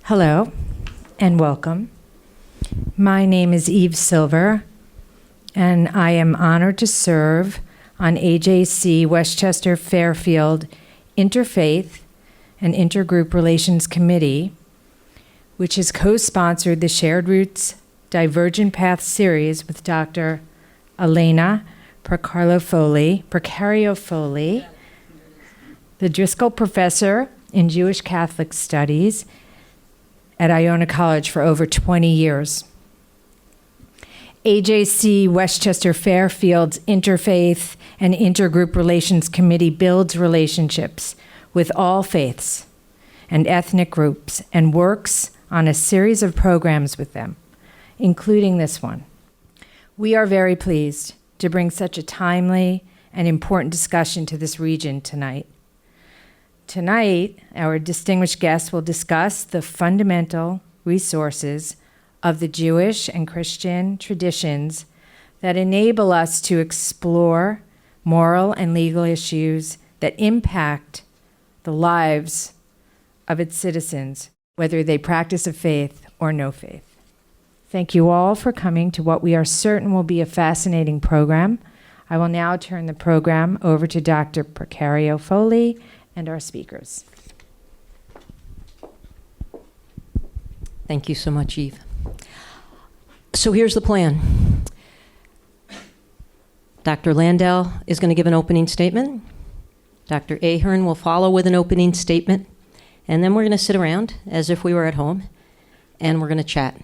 Hello and welcome. My name is Eve Silver, and I am honored to serve on AJC Westchester Fairfield Interfaith and Intergroup Relations Committee, which has co-sponsored the Shared Roots Divergent Path series with Dr. Elena Procario-Foley, the Driscoll Professor in Jewish Catholic Studies at Iona College for over 20 years. AJC Westchester Fairfield's Interfaith and Intergroup Relations Committee builds relationships with all faiths and ethnic groups and works on a series of programs with them, including this one. We are very pleased to bring such a timely and important discussion to this region tonight. Tonight, our distinguished guests will discuss the fundamental resources of the Jewish and Christian traditions that enable us to explore moral and legal issues that impact the lives of its citizens, whether they practice a faith or no faith. Thank you all for coming to what we are certain will be a fascinating program. I will now turn the program over to Dr. Procario-Foley and our speakers. Thank you so much, Eve. So here's the plan. Dr. Landau is going to give an opening statement. Dr. Ahern will follow with an opening statement. And then we're going to sit around as if we were at home, and we're going to chat.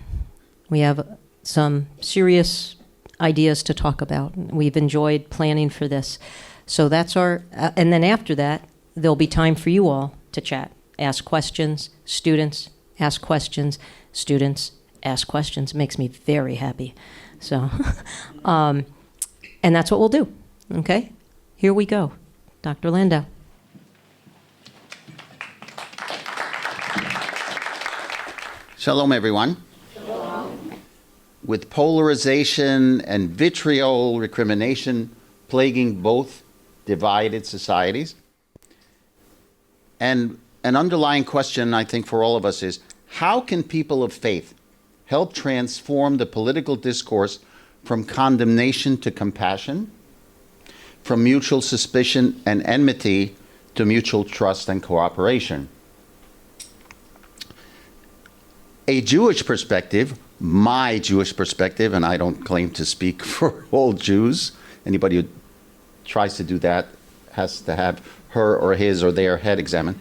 We have some serious ideas to talk about. We've enjoyed planning for this. So that's our, and then after that, there'll be time for you all to chat, ask questions, students ask questions, students ask questions. It makes me very happy. So, and that's what we'll do, okay? Here we go. Dr. Landau. Shalom, everyone. Shalom. With polarization and vitriol recrimination plaguing both divided societies, and an underlying question, I think, for all of us is, how can people of faith help transform the political discourse from condemnation to compassion, from mutual suspicion and enmity to mutual trust and cooperation? A Jewish perspective, my Jewish perspective, and I don't claim to speak for all Jews, anybody who tries to do that has to have her or his or their head examined.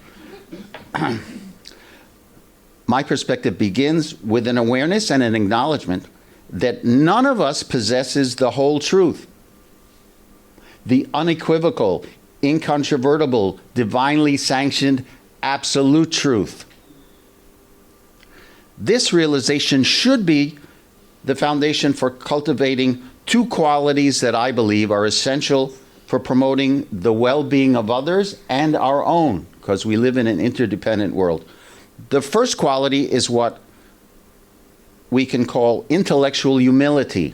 My perspective begins with an awareness and an acknowledgement that none of us possesses the whole truth, the unequivocal, incontrovertible, divinely sanctioned, absolute truth. This realization should be the foundation for cultivating two qualities that I believe are essential for promoting the well-being of others and our own, because we live in an interdependent world. The first quality is what we can call intellectual humility,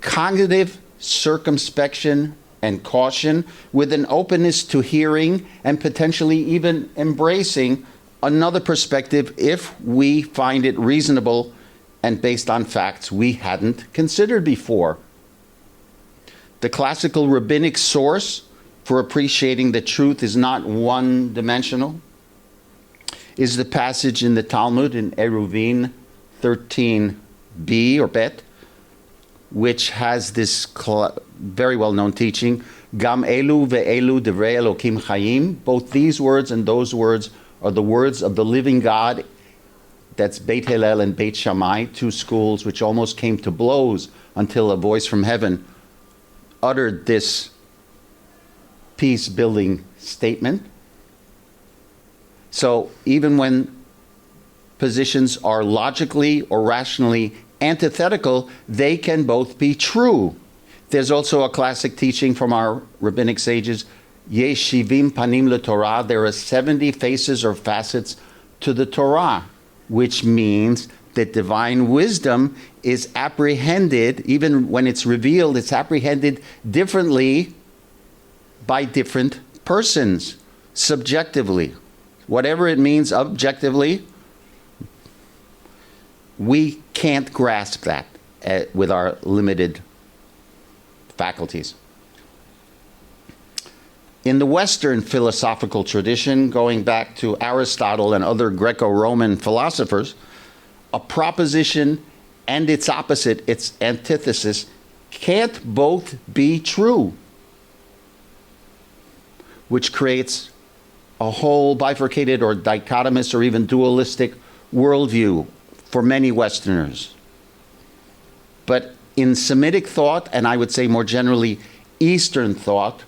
cognitive circumspection and caution, with an openness to hearing and potentially even embracing another perspective if we find it reasonable and based on facts we hadn't considered before. The classical rabbinic source for appreciating the truth is not one-dimensional, is the passage in the Talmud in Eruvin 13b or bet, which has this very well-known teaching, Gam elu ve'elu divrei Elokim chayim. Both these words and those words are the words of the living God. That's Beit Hillel and Beit Shammai, two schools which almost came to blows until a voice from heaven uttered this peace-building statement. So even when positions are logically or rationally antithetical, they can both be true. There's also a classic teaching from our rabbinic sages, Yesh shivim panim leTorah. There are 70 faces or facets to the Torah, which means that divine wisdom is apprehended, even when it's revealed, it's apprehended differently by different persons, subjectively. Whatever it means objectively, We can't grasp that with our limited faculties. In the Western philosophical tradition, going back to Aristotle and other Greco-Roman philosophers, a proposition and its opposite, its antithesis, can't both be true, which creates a whole bifurcated or dichotomous or even dualistic worldview for many Westerners. But in Semitic thought, and I would say more generally Eastern thought,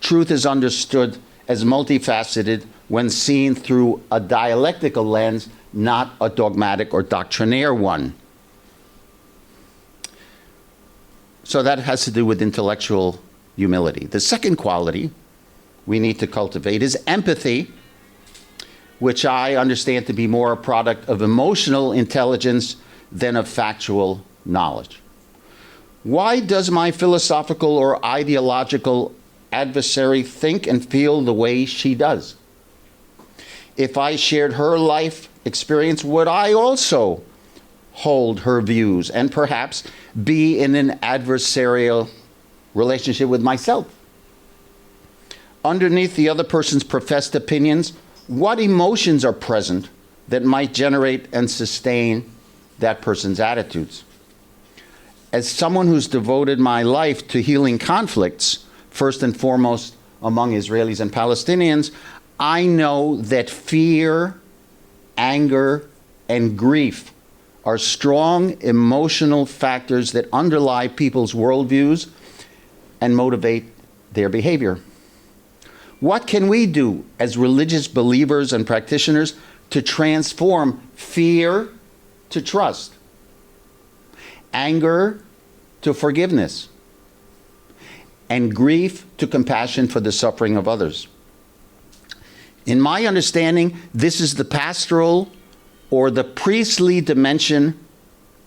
truth is understood as multifaceted when seen through a dialectical lens, not a dogmatic or doctrinaire one. So that has to do with intellectual humility. The second quality we need to cultivate is empathy, which I understand to be more a product of emotional intelligence than of factual knowledge. Why does my philosophical or ideological adversary think and feel the way she does? If I shared her life experience, would I also hold her views and perhaps be in an adversarial relationship with myself? Underneath the other person's professed opinions, what emotions are present that might generate and sustain that person's attitudes? As someone who's devoted my life to healing conflicts, first and foremost among Israelis and Palestinians, I know that fear, anger, and grief are strong emotional factors that underlie people's worldviews and motivate their behavior. What can we do as religious believers and practitioners to transform fear to trust, anger to forgiveness, and grief to compassion for the suffering of others? In my understanding, this is the pastoral or the priestly dimension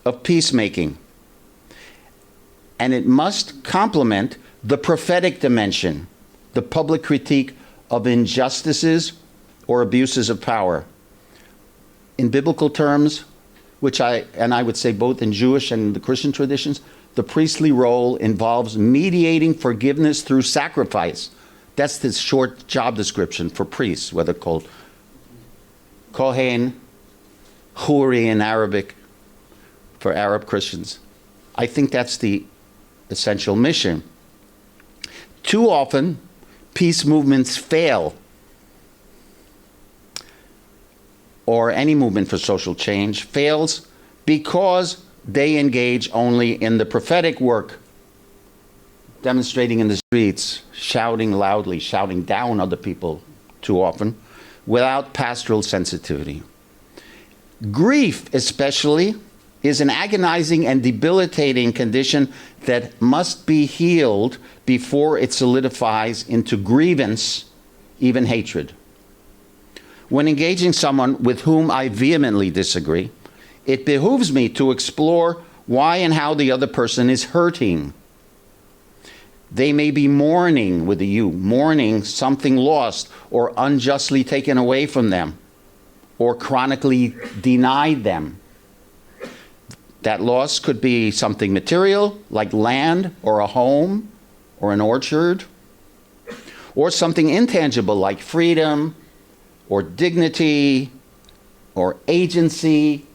of peacemaking, and it must complement the prophetic dimension, the public critique of injustices or abuses of power. In biblical terms, which I would say both in Jewish and the Christian traditions, the priestly role involves mediating forgiveness through sacrifice. That's the short job description for priests, whether called Kohen, Huri in Arabic, for Arab Christians. I think that's the essential mission. Too often, peace movements fail, or any movement for social change fails because they engage only in the prophetic work, demonstrating in the streets, shouting loudly, shouting down other people too often, without pastoral sensitivity. Grief, especially, is an agonizing and debilitating condition that must be healed before it solidifies into grievance, even hatred. When engaging someone with whom I vehemently disagree, it behooves me to explore why and how the other person is hurting. They may be mourning with a U, mourning something lost or unjustly taken away from them, or chronically denied them. That loss could be something material, like land or a home or an orchard, or something intangible like freedom or dignity or agency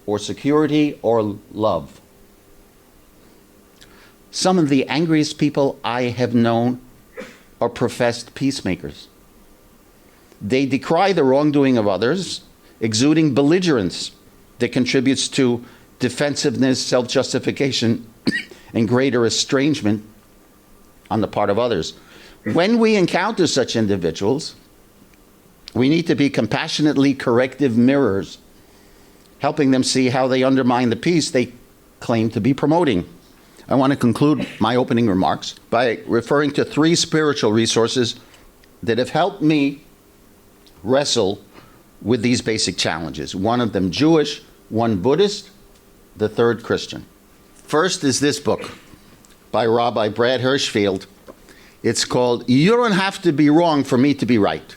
or security or love. Some of the angriest people I have known are professed peacemakers. They decry the wrongdoing of others, exuding belligerence that contributes to defensiveness, self-justification, and greater estrangement on the part of others. When we encounter such individuals, we need to be compassionately corrective mirrors, helping them see how they undermine the peace they claim to be promoting. I want to conclude my opening remarks by referring to 3 spiritual resources that have helped me wrestle with these basic challenges. One of them Jewish, one Buddhist, the third Christian. First is this book by Rabbi Brad Hirschfield. It's called You Don't Have to Be Wrong for Me to Be Right.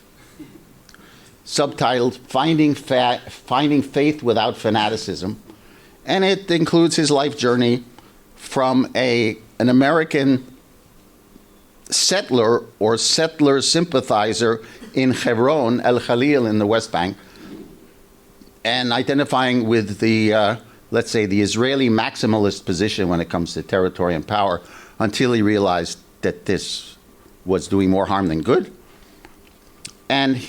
subtitled Finding Faith Without Fanaticism. And it includes his life journey from an American settler or settler sympathizer in Hebron, El Khalil in the West Bank, and identifying with the, let's say, the Israeli maximalist position when it comes to territory and power, until he realized that this was doing more harm than good. And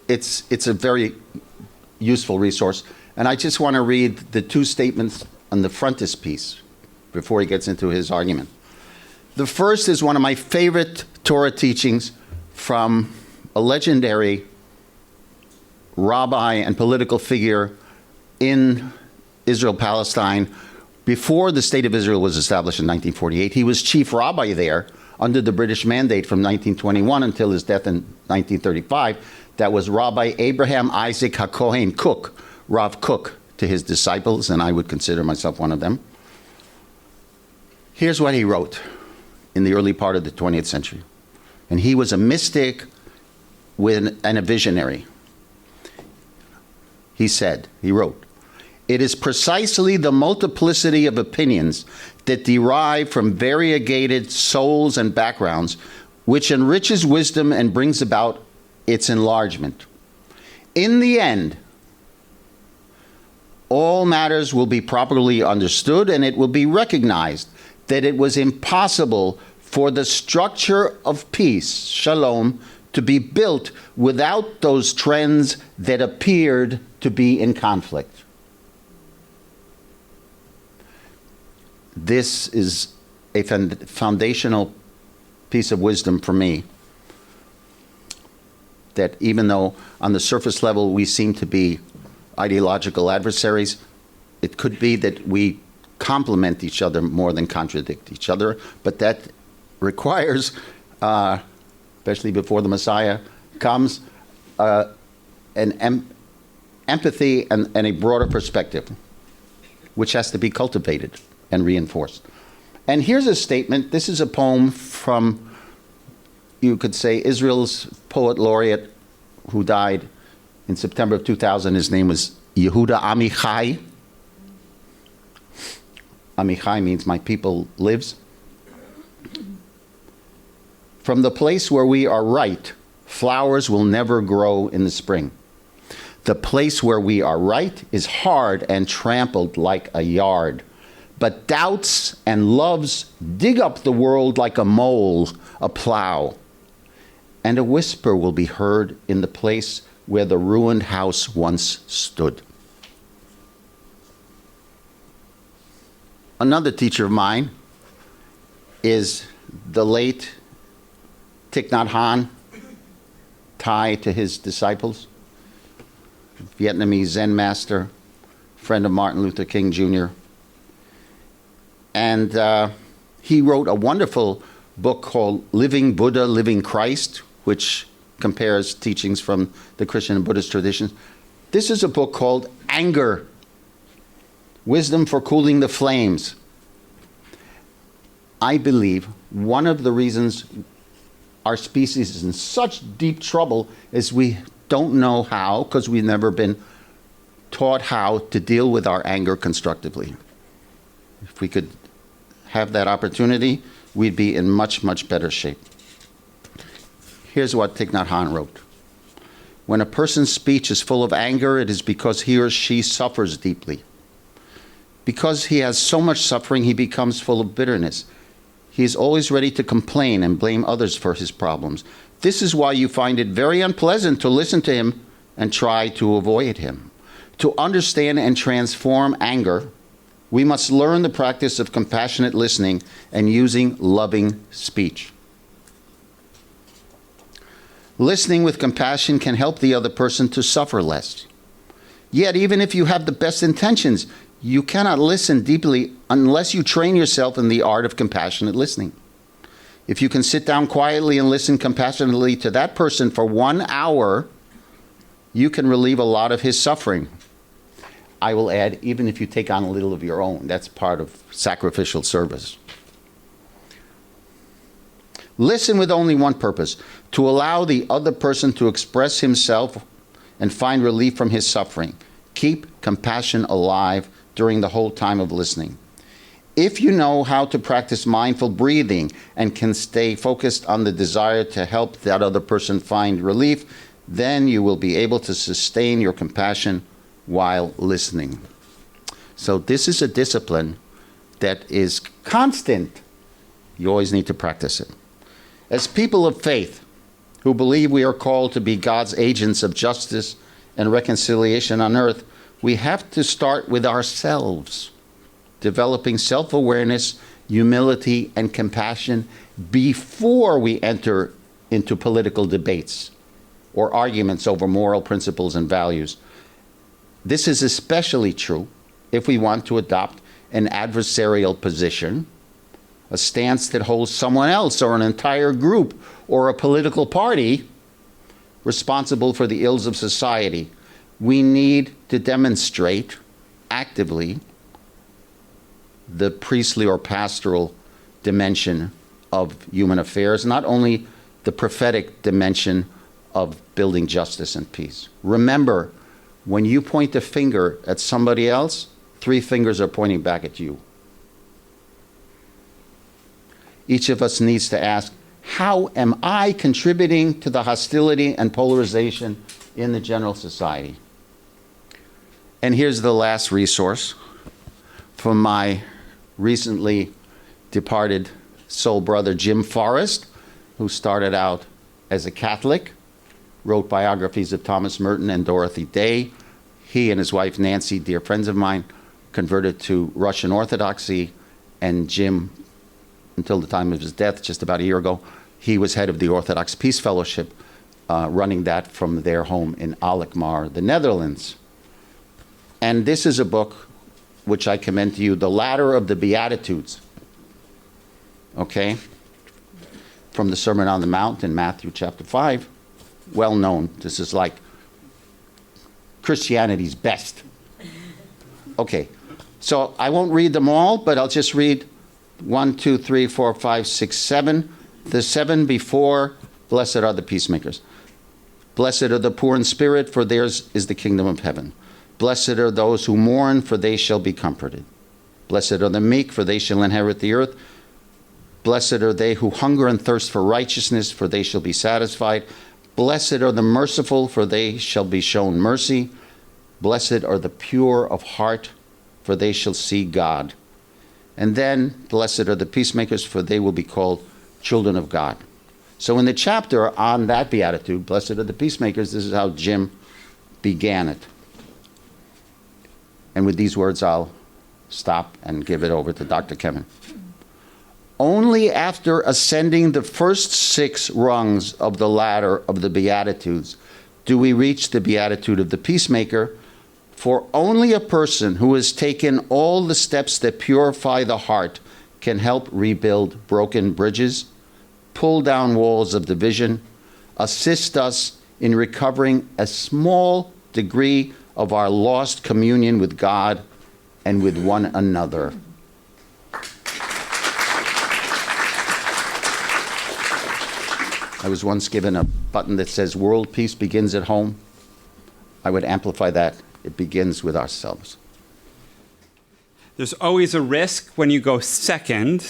it's a very useful resource. And I just want to read the two statements on the frontispiece before he gets into his argument. The first is one of my favorite Torah teachings from a legendary rabbi and political figure in Israel-Palestine before the State of Israel was established in 1948. He was chief rabbi there under the British Mandate from 1921 until his death in 1935. That was Rabbi Abraham Isaac HaKohen Cook, Rav Cook, to his disciples, and I would consider myself one of them. Here's what he wrote in the early part of the 20th century. And he was a mystic and a visionary. He wrote, "It is precisely the multiplicity of opinions that derive from variegated souls and backgrounds which enriches wisdom and brings about its enlargement. In the end, all matters will be properly understood, and it will be recognized that it was impossible for the structure of peace, shalom, to be built without those trends that appeared to be in conflict." This is a foundational piece of wisdom for me, that even though on the surface level we seem to be ideological adversaries, it could be that we complement each other more than contradict each other, but that requires, especially before the Messiah comes, an empathy and a broader perspective, which has to be cultivated and reinforced. And here's a statement. This is a poem from, you could say, Israel's poet laureate who died in September of 2000. His name was Yehuda Amichai. Amichai means my people lives. "From the place where we are right, flowers will never grow in the spring. The place where we are right is hard and trampled like a yard. But doubts and loves dig up the world like a mole, a plow. And a whisper will be heard in the place where the ruined house once stood." Another teacher of mine is the late Thich Nhat Hanh, Thai to his disciples, Vietnamese Zen master, friend of Martin Luther King Jr. And he wrote a wonderful book called Living Buddha, Living Christ, which compares teachings from the Christian and Buddhist traditions. This is a book called Anger, Wisdom for Cooling the Flames. I believe one of the reasons our species is in such deep trouble is we don't know how, because we've never been taught how to deal with our anger constructively. If we could have that opportunity, we'd be in much, much better shape. Here's what Thich Nhat Hanh wrote. "When a person's speech is full of anger, it is because he or she suffers deeply. Because he has so much suffering, he becomes full of bitterness. He is always ready to complain and blame others for his problems. This is why you find it very unpleasant to listen to him and try to avoid him. To understand and transform anger, we must learn the practice of compassionate listening and using loving speech. Listening with compassion can help the other person to suffer less. Yet, even if you have the best intentions, you cannot listen deeply unless you train yourself in the art of compassionate listening. If you can sit down quietly and listen compassionately to that person for 1 hour, you can relieve a lot of his suffering. I will add, even if you take on a little of your own, that's part of sacrificial service. Listen with only one purpose, to allow the other person to express himself and find relief from his suffering. Keep compassion alive during the whole time of listening. If you know how to practice mindful breathing and can stay focused on the desire to help that other person find relief, then you will be able to sustain your compassion while listening. So this is a discipline that is constant. You always need to practice it. As people of faith who believe we are called to be God's agents of justice and reconciliation on earth, we have to start with ourselves, developing self-awareness, humility, and compassion before we enter into political debates or arguments over moral principles and values. This is especially true if we want to adopt an adversarial position, a stance that holds someone else or an entire group or a political party responsible for the ills of society. We need to demonstrate actively the priestly or pastoral dimension of human affairs, not only the prophetic dimension of building justice and peace. Remember, when you point a finger at somebody else, 3 fingers are pointing back at you. Each of us needs to ask, how am I contributing to the hostility and polarization in the general society? And here's the last resource from my recently departed soul brother, Jim Forrest, who started out as a Catholic, wrote biographies of Thomas Merton and Dorothy Day. He and his wife, Nancy, dear friends of mine, converted to Russian Orthodoxy, and Jim, until the time of his death, just about a year ago, he was head of the Orthodox Peace Fellowship, running that from their home in Alkmaar, the Netherlands. And this is a book which I commend to you, The Ladder of the Beatitudes, okay? From the Sermon on the Mount in Matthew chapter 5. Well known. This is like Christianity's best. Okay, so I won't read them all, but I'll just read 1, 2, 3, 4, 5, 6, 7. The 7 before, blessed are the peacemakers. Blessed are the poor in spirit, for theirs is the kingdom of heaven. Blessed are those who mourn, for they shall be comforted. Blessed are the meek, for they shall inherit the earth. Blessed are they who hunger and thirst for righteousness, for they shall be satisfied. Blessed are the merciful, for they shall be shown mercy. Blessed are the pure of heart, for they shall see God. And then, blessed are the peacemakers, for they will be called children of God. So in the chapter on that beatitude, blessed are the peacemakers, this is how Jim began it. And with these words, I'll stop and give it over to Dr. Kevin. Only after ascending the first 6 rungs of the ladder of the Beatitudes do we reach the beatitude of the peacemaker, for only a person who has taken all the steps that purify the heart can help rebuild broken bridges, pull down walls of division, assist us in recovering a small degree of our lost communion with God and with one another. I was once given a button that says, "World peace begins at home." I would amplify that. It begins with ourselves. There's always a risk when you go second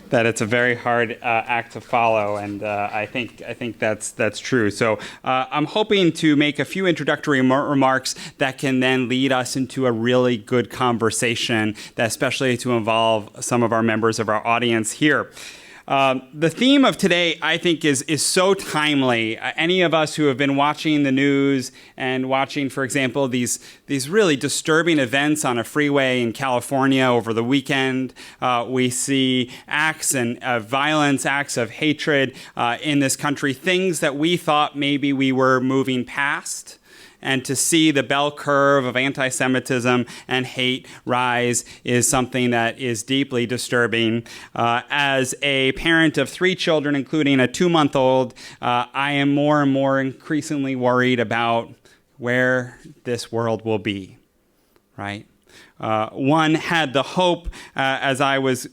that it's a very hard act to follow, and I think that's true. So I'm hoping to make a few introductory remarks that can then lead us into a really good conversation, that especially to involve some of our members of our audience here. The theme of today, I think, is so timely. Any of us who have been watching the news and watching, for example, these really disturbing events on a freeway in California over the weekend, we see acts and violence, acts of hatred in this country, things that we thought maybe we were moving past. And to see the bell curve of anti-Semitism and hate rise is something that is deeply disturbing. As a parent of 3 children, including a 2-month-old, I am more and more increasingly worried about where this world will be, right? One had the hope as I was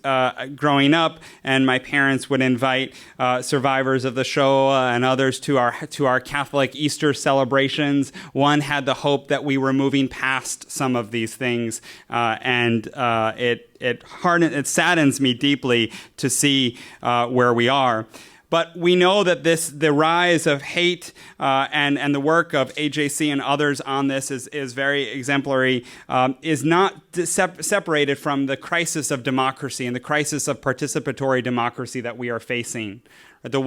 growing up, and my parents would invite survivors of the Shoah and others to our Catholic Easter celebrations. One had the hope that we were moving past some of these things, and it saddens me deeply to see where we are. But we know that the rise of hate and the work of AJC and others on this is very exemplary, is not separated from the crisis of democracy and the crisis of participatory democracy that we are facing. The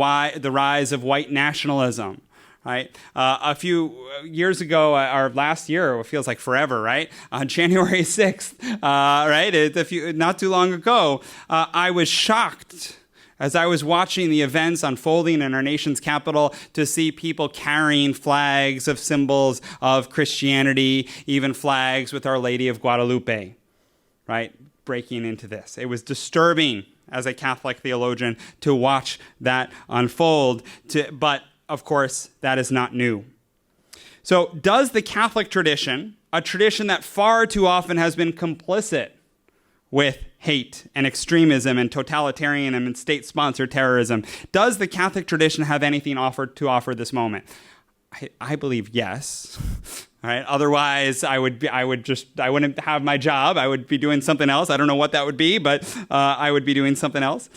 rise of white nationalism. Right. A few years ago, or last year, it feels like forever, right? On January 6th, right? Not too long ago, I was shocked as I was watching the events unfolding in our nation's capital to see people carrying flags of symbols of Christianity, even flags with Our Lady of Guadalupe, right? Breaking into this. It was disturbing as a Catholic theologian to watch that unfold, but of course, that is not new. So does the Catholic tradition, a tradition that far too often has been complicit with hate and extremism and totalitarianism and state-sponsored terrorism, does the Catholic tradition have anything to offer this moment? I believe yes. All right. Otherwise, I wouldn't have my job. I would be doing something else. I don't know what that would be, but I would be doing something else.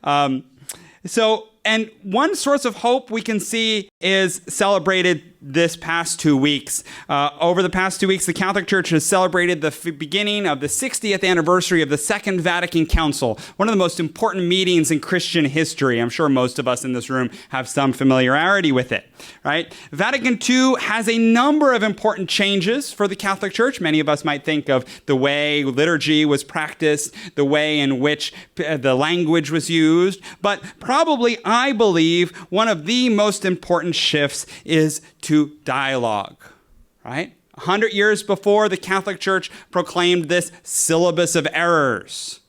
And one source of hope we can see is celebrated this past 2 weeks. Over the past 2 weeks, the Catholic Church has celebrated the beginning of the 60th anniversary of the Second Vatican Council, one of the most important meetings in Christian history. I'm sure most of us in this room have some familiarity with it, right? Vatican II has a number of important changes for the Catholic Church. Many of us might think of the way liturgy was practiced, the way in which the language was used, but probably, I believe, one of the most important shifts is to dialogue, right? 100 years before, the Catholic Church proclaimed this syllabus of errors,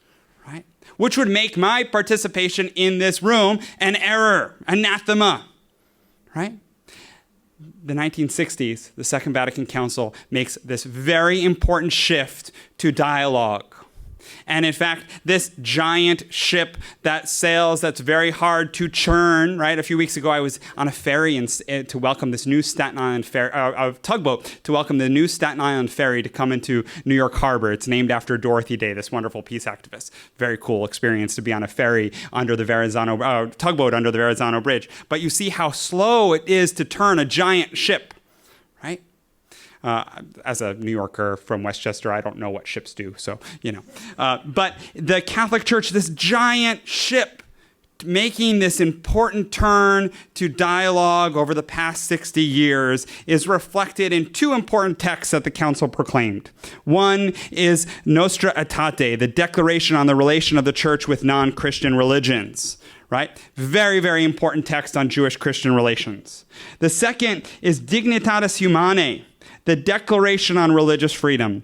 right? Which would make my participation in this room an error, anathema, right? The 1960s, the Second Vatican Council makes this very important shift to dialogue. And in fact, this giant ship that sails, that's very hard to churn, right? A few weeks ago, I was on a ferry to welcome this new Staten Island ferry, a tugboat to welcome the new Staten Island ferry to come into New York Harbor. It's named after Dorothy Day, this wonderful peace activist. Very cool experience to be on a ferry under the Verrazano, tugboat under the Verrazano Bridge. But you see how slow it is to turn a giant ship, right? As a New Yorker from Westchester, I don't know what ships do, so, but the Catholic Church, this giant ship, making this important turn to dialogue over the past 60 years is reflected in two important texts that the Council proclaimed. One is Nostra Aetate, the Declaration on the Relation of the Church with Non-Christian Religions. Right? Very, very important text on Jewish-Christian relations. The second is Dignitatis Humanae, the Declaration on Religious Freedom.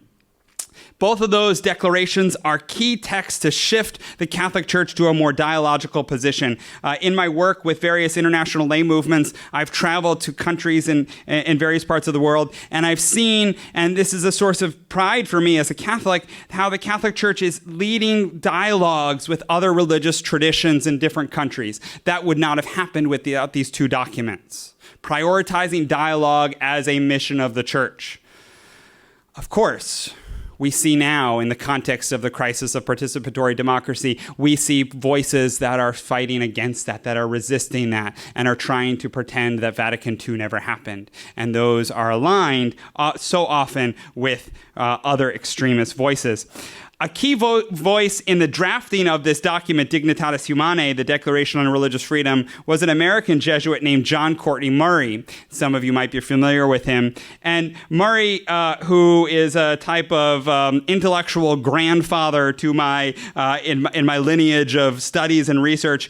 Both of those declarations are key texts to shift the Catholic Church to a more dialogical position. In my work with various international lay movements, I've traveled to countries in various parts of the world, and I've seen, and this is a source of pride for me as a Catholic, how the Catholic Church is leading dialogues with other religious traditions in different countries. That would not have happened without these two documents. Prioritizing dialogue as a mission of the church. Of course, we see now in the context of the crisis of participatory democracy, we see voices that are fighting against that are resisting that, and are trying to pretend that Vatican II never happened. And those are aligned so often with other extremist voices. A key voice in the drafting of this document, Dignitatis Humanae, the Declaration on Religious Freedom, was an American Jesuit named John Courtney Murray. Some of you might be familiar with him. And Murray, who is a type of intellectual grandfather to my in my lineage of studies and research,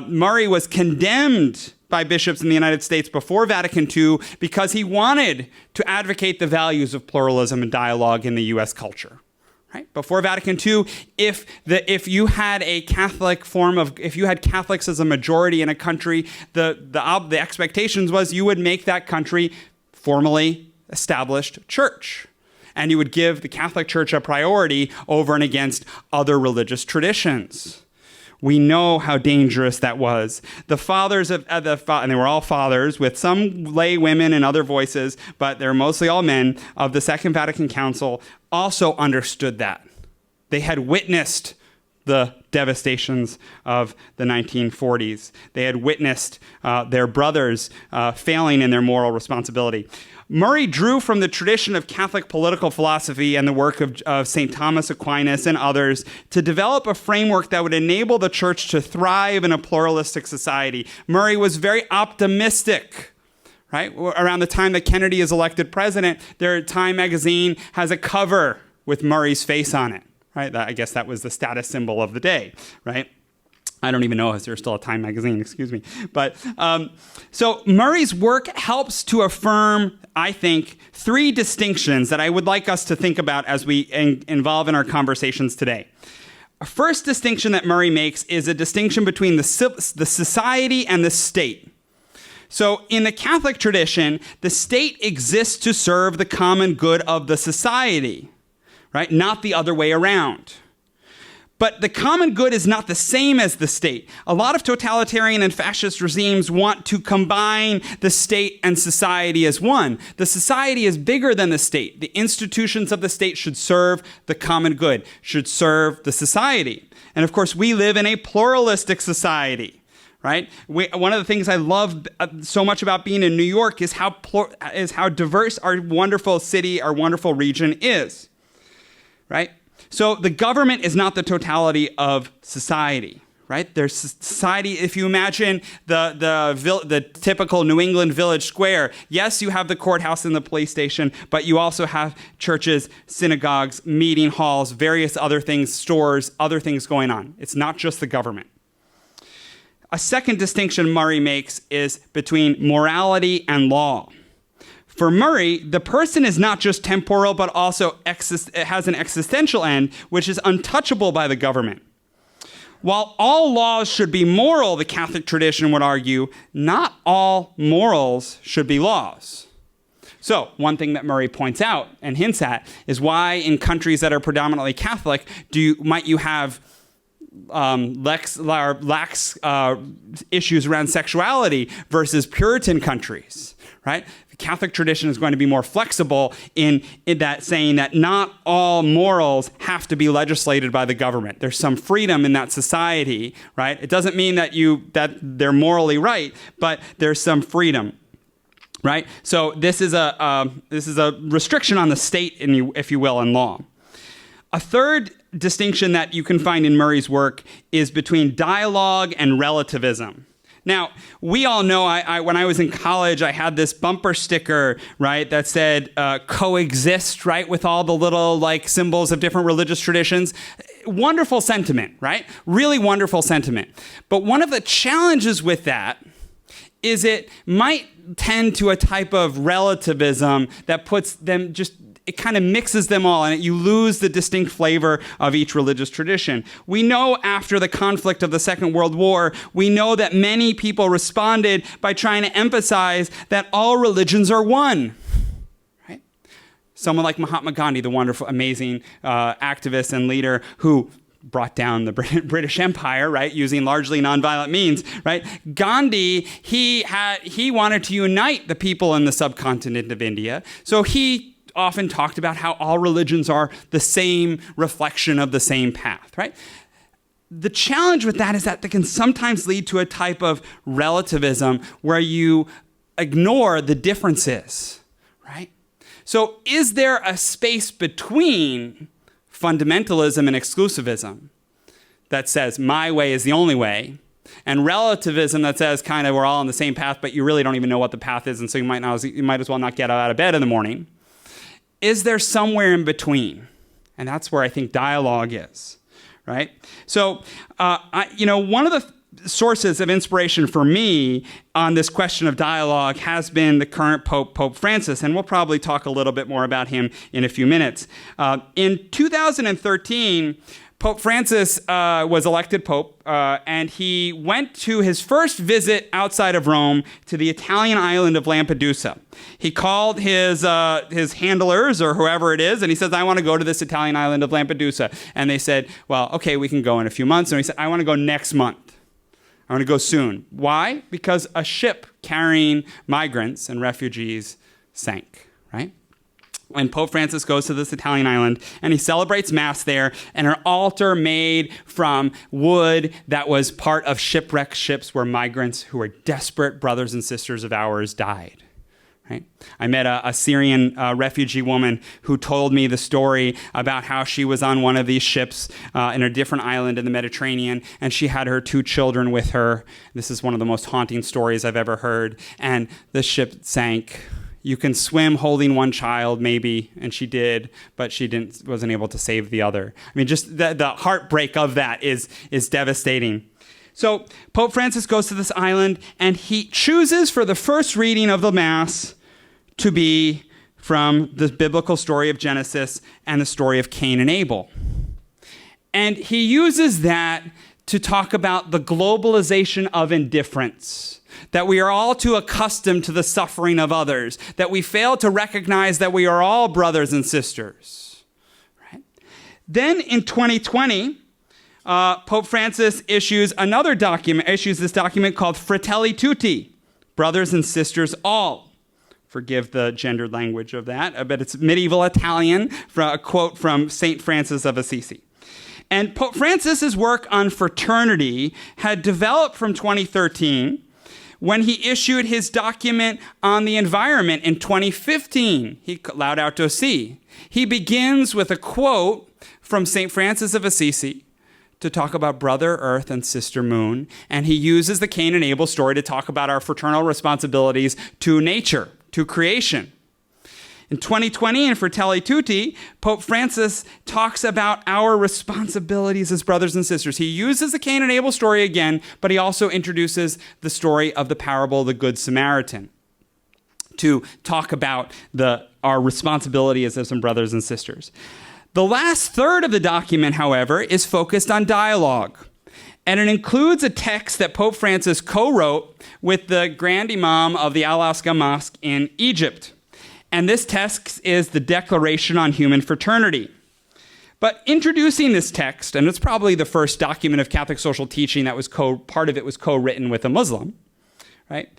Murray was condemned by bishops in the United States before Vatican II because he wanted to advocate the values of pluralism and dialogue in the U.S. culture. Right? Before Vatican II, if you had a Catholic if you had Catholics as a majority in a country, the expectations was you would make that country formally established church. and you would give the Catholic Church a priority over and against other religious traditions. We know how dangerous that was. The fathers and they were all fathers with some lay women and other voices, but they're mostly all men of the Second Vatican Council also understood that. They had witnessed the devastations of the 1940s. They had witnessed their brothers failing in their moral responsibility. Murray drew from the tradition of Catholic political philosophy and the work of St. Thomas Aquinas and others to develop a framework that would enable the church to thrive in a pluralistic society. Murray was very optimistic, right? Around the time that Kennedy is elected president, their Time magazine has a cover with Murray's face on it, right? I guess that was the status symbol of the day, right? I don't even know if there's still a Time magazine, excuse me. But so Murray's work helps to affirm, I think, three distinctions that I would like us to think about as we involve in our conversations today. A first distinction that Murray makes is a distinction between the society and the state. So in the Catholic tradition, the state exists to serve the common good of the society, right? Not the other way around. But the common good is not the same as the state. A lot of totalitarian and fascist regimes want to combine the state and society as one. The society is bigger than the state. The institutions of the state should serve the common good, should serve the society. And of course, we live in a pluralistic society, right? One of the things I love so much about being in New York is how diverse our wonderful city, our wonderful region is, right? So the government is not the totality of society, right? There's society. If you imagine the typical New England village square, yes, you have the courthouse and the police station, but you also have churches, synagogues, meeting halls, various other things, stores, other things going on. It's not just the government. A second distinction Murray makes is between morality and law. For Murray, the person is not just temporal, but also has an existential end, which is untouchable by the government. While all laws should be moral, the Catholic tradition would argue, not all morals should be laws. So one thing that Murray points out and hints at is why in countries that are predominantly Catholic might you have lax issues around sexuality versus Puritan countries, right? The Catholic tradition is going to be more flexible in that, saying that not all morals have to be legislated by the government. There's some freedom in that society, right? It doesn't mean that they're morally right, but there's some freedom, right? So this is a restriction on the state, if you will, in law. A third distinction that you can find in Murray's work is between dialogue and relativism. Now, we all know, when I was in college, I had this bumper sticker, right, that said coexist, right, with all the little symbols of different religious traditions. Wonderful sentiment, right? Really wonderful sentiment. But one of the challenges with that is it might tend to a type of relativism that puts them it kind of mixes them all, and you lose the distinct flavor of each religious tradition. We know after the conflict of the Second World War, we know that many people responded by trying to emphasize that all religions are one, right? Someone like Mahatma Gandhi, the wonderful, amazing activist and leader who brought down the British Empire, right, using largely nonviolent means, right? Gandhi, he wanted to unite the people in the subcontinent of India, so he often talked about how all religions are the same reflection of the same path, right? The challenge with that is that can sometimes lead to a type of relativism where you ignore the differences, right? So is there a space between fundamentalism and exclusivism that says my way is the only way, and relativism that says kind of we're all on the same path, but you really don't even know what the path is, and so you might as well not get out of bed in the morning? Is there somewhere in between? And that's where I think dialogue is, right? So, one of the sources of inspiration for me on this question of dialogue has been the current Pope, Pope Francis, and we'll probably talk a little bit more about him in a few minutes. In 2013, Pope Francis was elected Pope, and he went to his first visit outside of Rome to the Italian island of Lampedusa. He called his handlers or whoever it is, and he says, I want to go to this Italian island of Lampedusa. And they said, well, okay, we can go in a few months. And he said, I want to go next month. I want to go soon. Why? Because a ship carrying migrants and refugees sank, right? When Pope Francis goes to this Italian island and he celebrates Mass there, and an altar made from wood that was part of shipwrecked ships where migrants who were desperate brothers and sisters of ours died. Right? I met a Syrian refugee woman who told me the story about how she was on one of these ships in a different island in the Mediterranean, and she had her 2 children with her. This is one of the most haunting stories I've ever heard. And the ship sank. You can swim holding one child, maybe, and she did, but she wasn't able to save the other. I mean, just the heartbreak of that is devastating. So Pope Francis goes to this island, and he chooses for the first reading of the Mass to be from the biblical story of Genesis and the story of Cain and Abel. And he uses that to talk about the globalization of indifference, that we are all too accustomed to the suffering of others, that we fail to recognize that we are all brothers and sisters. Right? Then in 2020, Pope Francis issues this document called Fratelli Tutti, Brothers and Sisters All. Forgive the gendered language of that, but it's medieval Italian, a quote from St. Francis of Assisi. And Pope Francis's work on fraternity had developed from 2013 when he issued his document on the environment in 2015, Laudato Si. He begins with a quote from St. Francis of Assisi to talk about Brother Earth and Sister Moon, and he uses the Cain and Abel story to talk about our fraternal responsibilities to nature, to creation. In 2020, in Fratelli Tutti, Pope Francis talks about our responsibilities as brothers and sisters. He uses the Cain and Abel story again, but he also introduces the story of the parable of the Good Samaritan to talk about our responsibility as some brothers and sisters. The last third of the document, however, is focused on dialogue. And it includes a text that Pope Francis co-wrote with the Grand Imam of the Al-Aqsa Mosque in Egypt. And this text is the Declaration on Human Fraternity. But introducing this text, and it's probably the first document of Catholic social teaching that was part of it was co-written with a Muslim, right?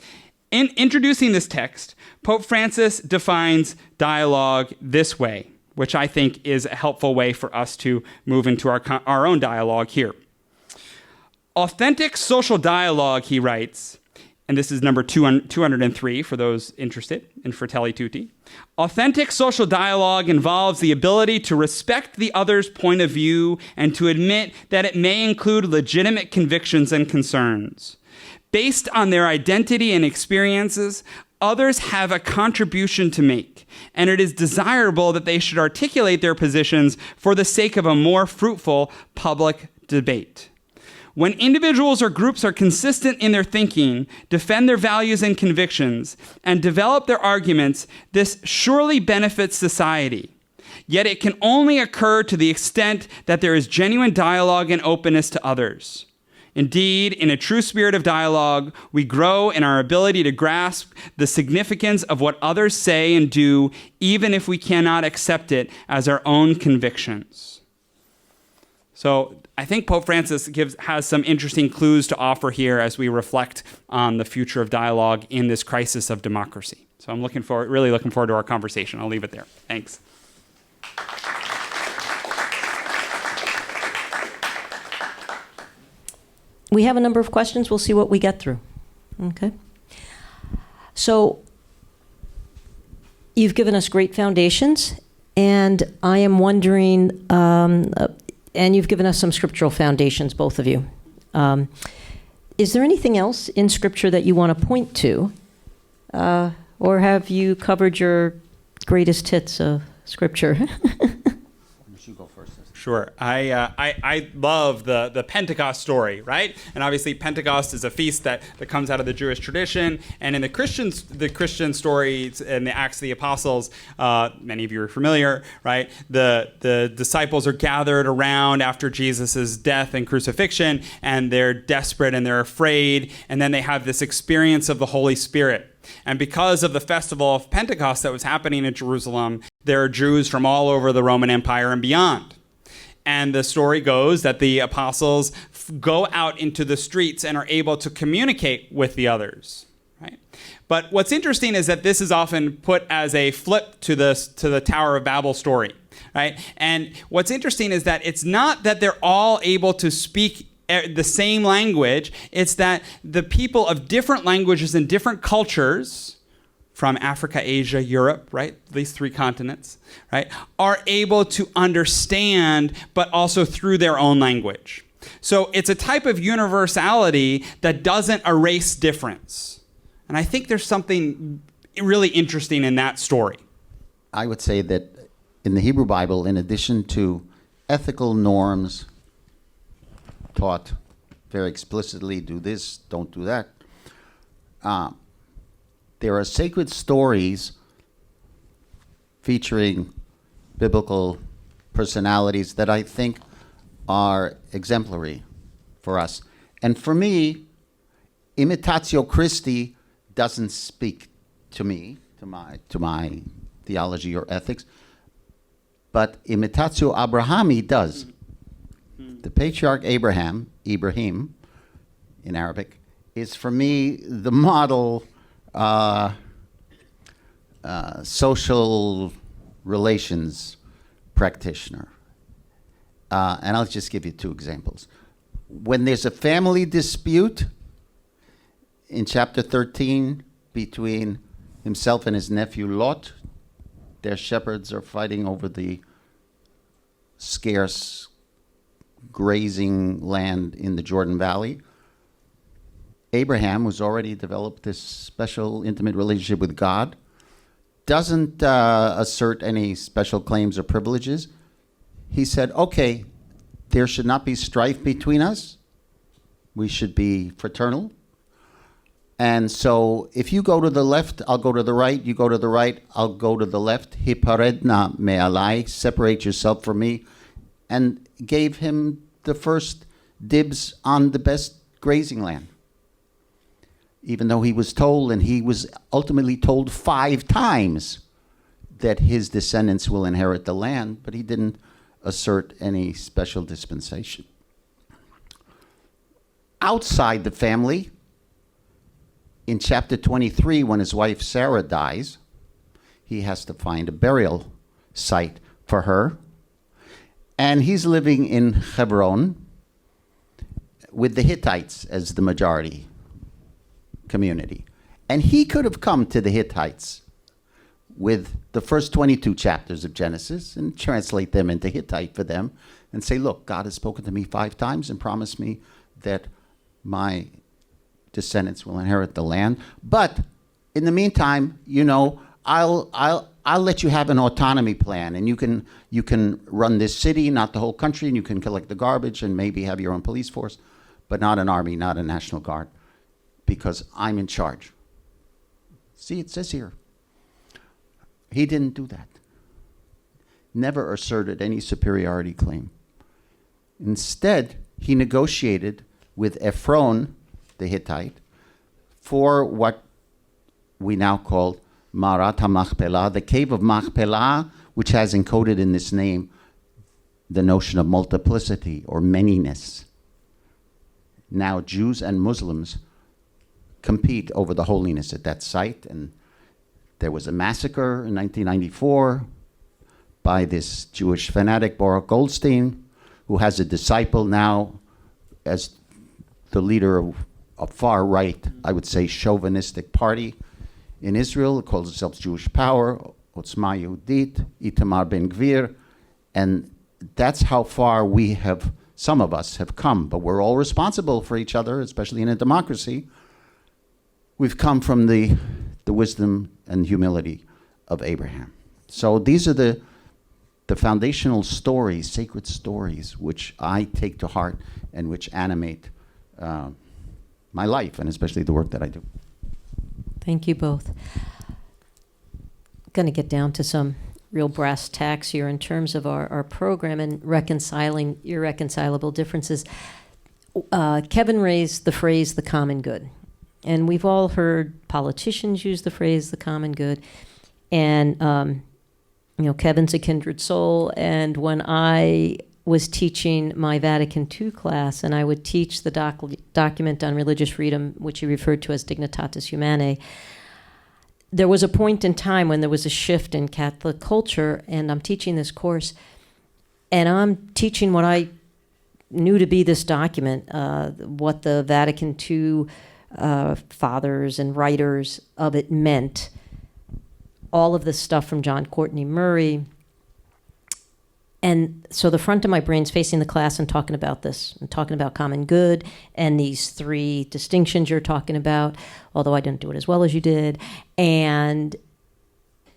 In introducing this text, Pope Francis defines dialogue this way, which I think is a helpful way for us to move into our own dialogue here. Authentic social dialogue, he writes, and this is number 203 for those interested in Fratelli Tutti. Authentic social dialogue involves the ability to respect the other's point of view and to admit that it may include legitimate convictions and concerns. Based on their identity and experiences, others have a contribution to make, and it is desirable that they should articulate their positions for the sake of a more fruitful public debate. When individuals or groups are consistent in their thinking, defend their values and convictions, and develop their arguments, this surely benefits society. Yet it can only occur to the extent that there is genuine dialogue and openness to others. Indeed, in a true spirit of dialogue, we grow in our ability to grasp the significance of what others say and do, even if we cannot accept it as our own convictions. So I think Pope Francis has some interesting clues to offer here as we reflect on the future of dialogue in this crisis of democracy. So I'm really looking forward to our conversation. I'll leave it there. Thanks. We have a number of questions. We'll see what we get through. Okay. So you've given us great foundations, and I am wondering, and you've given us some scriptural foundations, both of you. Is there anything else in Scripture that you want to point to? Or have you covered your greatest hits of Scripture? You should go first. Sure. I love the Pentecost story, right? And obviously Pentecost is a feast that comes out of the Jewish tradition. And in the Christian stories and the Acts of the Apostles, many of you are familiar, right? The disciples are gathered around after Jesus' death and crucifixion, and they're desperate and they're afraid. And then they have this experience of the Holy Spirit. And because of the festival of Pentecost that was happening in Jerusalem, there are Jews from all over the Roman Empire and beyond. And the story goes that the apostles go out into the streets and are able to communicate with the others, right? But what's interesting is that this is often put as a flip to the Tower of Babel story, right? And what's interesting is that it's not that they're all able to speak the same language. It's that the people of different languages and different cultures from Africa, Asia, Europe, right? These three continents, right? Are able to understand, but also through their own language. So it's a type of universality that doesn't erase difference. And I think there's something really interesting in that story. I would say that in the Hebrew Bible, in addition to ethical norms taught very explicitly, do this, don't do that, there are sacred stories featuring biblical personalities that I think are exemplary for us. And for me, imitatio Christi doesn't speak to me, to my theology or ethics, but imitatio Abrahami does. The patriarch Ibrahim in Arabic, is for me the model social relations practitioner. And I'll just give you two examples. When there's a family dispute in chapter 13 between himself and his nephew Lot, their shepherds are fighting over the scarce grazing land in the Jordan Valley. Abraham, who's already developed this special intimate relationship with God, doesn't assert any special claims or privileges. He said, okay, there should not be strife between us. We should be fraternal. And so if you go to the left, I'll go to the right. You go to the right, I'll go to the left. Hiparedna me'alai, separate yourself from me. And gave him the first dibs on the best grazing land. Even though he was told, and he was ultimately told 5 times, that his descendants will inherit the land, but he didn't assert any special dispensation. Outside the family, in chapter 23, when his wife Sarah dies, he has to find a burial site for her. And he's living in Hebron with the Hittites as the majority community. And he could have come to the Hittites with the first 22 chapters of Genesis and translate them into Hittite for them and say, look, God has spoken to me 5 times and promised me that my descendants will inherit the land. But in the meantime, you know, I'll let you have an autonomy plan, and you can run this city, not the whole country, and you can collect the garbage and maybe have your own police force, but not an army, not a National Guard, because I'm in charge. See, it says here. He didn't do that. Never asserted any superiority claim. Instead, he negotiated with Ephron, the Hittite, for what we now call Marat HaMachpelah, the cave of Machpelah, which has encoded in this name the notion of multiplicity or manyness. Now Jews and Muslims compete over the holiness at that site, and there was a massacre in 1994 by this Jewish fanatic, Baruch Goldstein, who has a disciple now as the leader of a far-right, I would say, chauvinistic party in Israel. It calls itself Jewish Power, Otzma Yehudit, Itamar Ben-Gvir, and that's how far we have, some of us have come, but we're all responsible for each other, especially in a democracy. We've come from the wisdom and humility of Abraham. So these are the the foundational stories, sacred stories, which I take to heart and which animate my life, and especially the work that I do. Thank you both. Going to get down to some real brass tacks here in terms of our program and reconciling irreconcilable differences. Kevin raised the phrase the common good. And we've all heard politicians use the phrase the common good. And, Kevin's a kindred soul. And when I was teaching my Vatican II class, and I would teach the document on religious freedom, which he referred to as Dignitatis Humanae, there was a point in time when there was a shift in Catholic culture, and I'm teaching this course, and I'm teaching what I knew to be this document, what the Vatican II fathers and writers of it meant, all of this stuff from John Courtney Murray. And so the front of my brain's facing the class and talking about this, and talking about common good and these three distinctions you're talking about, although I didn't do it as well as you did. And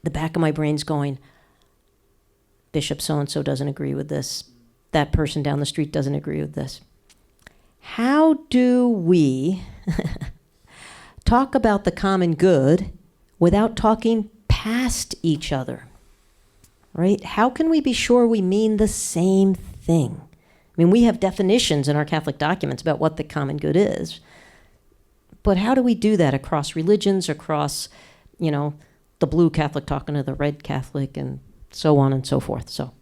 the back of my brain's going, Bishop so-and-so doesn't agree with this. That person down the street doesn't agree with this. How do we talk about the common good without talking past each other? Right? How can we be sure we mean the same thing? I mean, we have definitions in our Catholic documents about what the common good is. But how do we do that across religions, across, the blue Catholic talking to the red Catholic, and so on and so forth? So,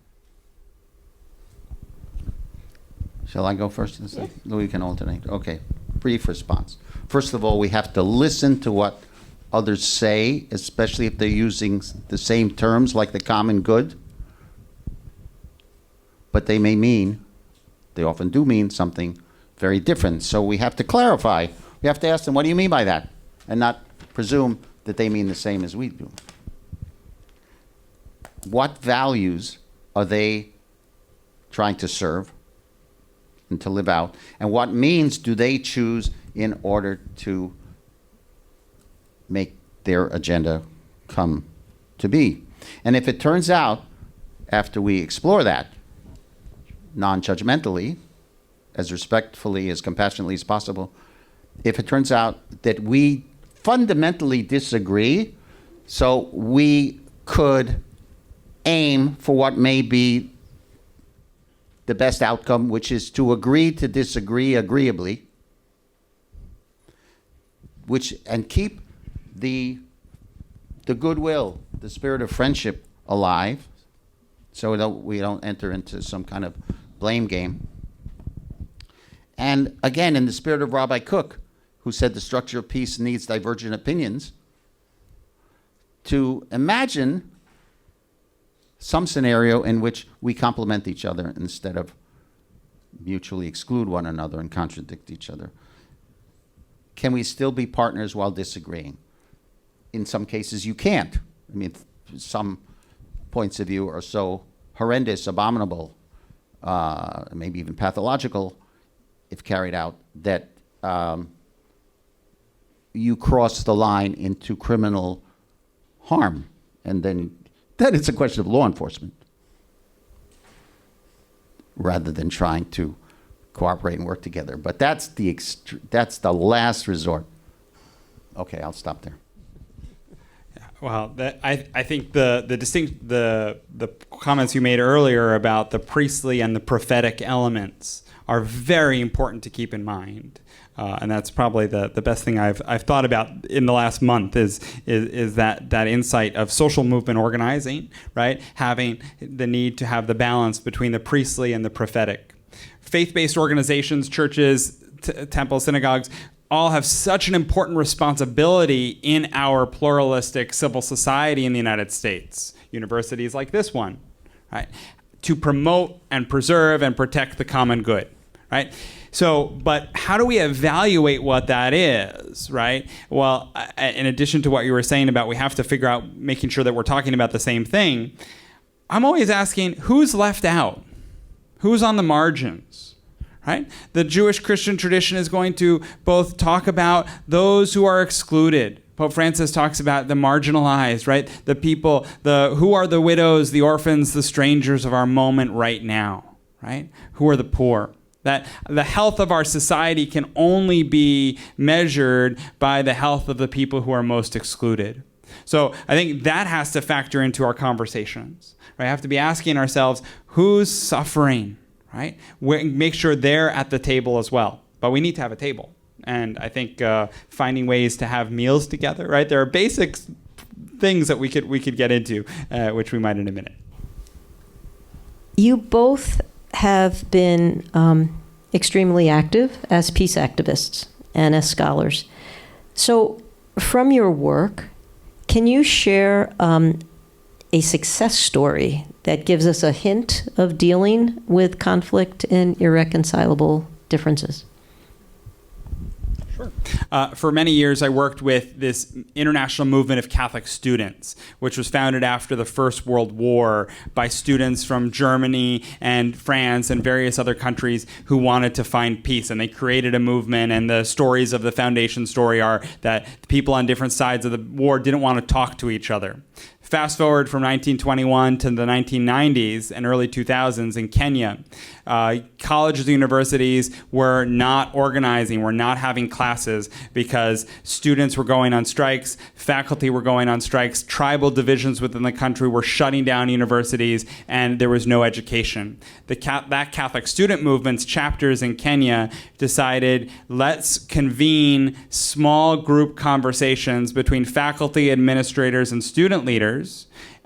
shall I go first? Yeah. We can alternate. Okay. Brief response. First of all, we have to listen to what others say, especially if they're using the same terms like the common good. But they often do mean something very different. So we have to clarify. We have to ask them, what do you mean by that? And not presume that they mean the same as we do. What values are they trying to serve and to live out? And what means do they choose in order to make their agenda come to be? And if it turns out, after we explore that, non-judgmentally, as respectfully, as compassionately as possible, if it turns out that we fundamentally disagree, so we could aim for what may be the best outcome, which is to agree to disagree agreeably, and keep the goodwill, the spirit of friendship alive, so we don't enter into some kind of blame game. And again, in the spirit of Rabbi Cook, who said the structure of peace needs divergent opinions, to imagine some scenario in which we complement each other instead of mutually exclude one another and contradict each other. Can we still be partners while disagreeing? In some cases, you can't. I mean, some points of view are so horrendous, abominable, maybe even pathological, if carried out, that you cross the line into criminal harm. And then it's a question of law enforcement, rather than trying to cooperate and work together. But that's the last resort. Okay, I'll stop there. Well, I think the comments you made earlier about the priestly and the prophetic elements are very important to keep in mind, and that's probably the best thing I've thought about in the last month is that insight of social movement organizing, right? Having the need to have the balance between the priestly and the prophetic. Faith-based organizations, churches, temples, synagogues, all have such an important responsibility in our pluralistic civil society in the United States, universities like this one, right, to promote and preserve and protect the common good, right? So, but how do we evaluate what that is, right? Well, in addition to what you were saying about we have to figure out making sure that we're talking about the same thing, I'm always asking who's left out? Who's on the margins? Right? The Jewish Christian tradition is going to both talk about those who are excluded Pope Francis talks about the marginalized, right? The people, who are the widows, the orphans, the strangers of our moment right now, right? Who are the poor? That the health of our society can only be measured by the health of the people who are most excluded. So I think that has to factor into our conversations. Right? I have to be asking ourselves, who's suffering, right? Make sure they're at the table as well. But we need to have a table. And I think finding ways to have meals together, right? There are basic things that we could get into, which we might in a minute. You both have been extremely active as peace activists and as scholars. So from your work, can you share a success story that gives us a hint of dealing with conflict and irreconcilable differences? Sure. For many years, I worked with this international movement of Catholic students, which was founded after the First World War by students from Germany and France and various other countries who wanted to find peace. And they created a movement, and the stories of the foundation story are that people on different sides of the war didn't want to talk to each other. Fast forward from 1921 to the 1990s and early 2000s in Kenya, colleges and universities were not organizing, were not having classes because students were going on strikes, faculty were going on strikes, tribal divisions within the country were shutting down universities, and there was no education. That Catholic student movement's chapters in Kenya decided, let's convene small group conversations between faculty, administrators, and student leaders.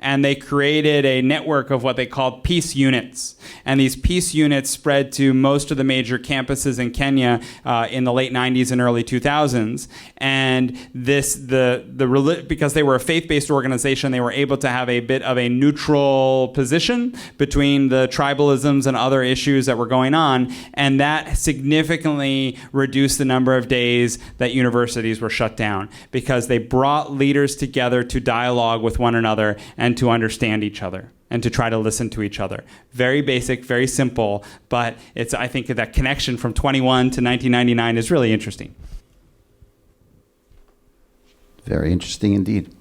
And they created a network of what they called peace units. And these peace units spread to most of the major campuses in Kenya in the late 90s and early 2000s. And because they were a faith-based organization, they were able to have a bit of a neutral position between the tribalisms and other issues that were going on. And that significantly reduced the number of days that universities were shut down because they brought leaders together to dialogue with one another and to understand each other and to try to listen to each other. Very basic, very simple, but I think that connection from 21 to 1999 is really interesting. Very interesting indeed.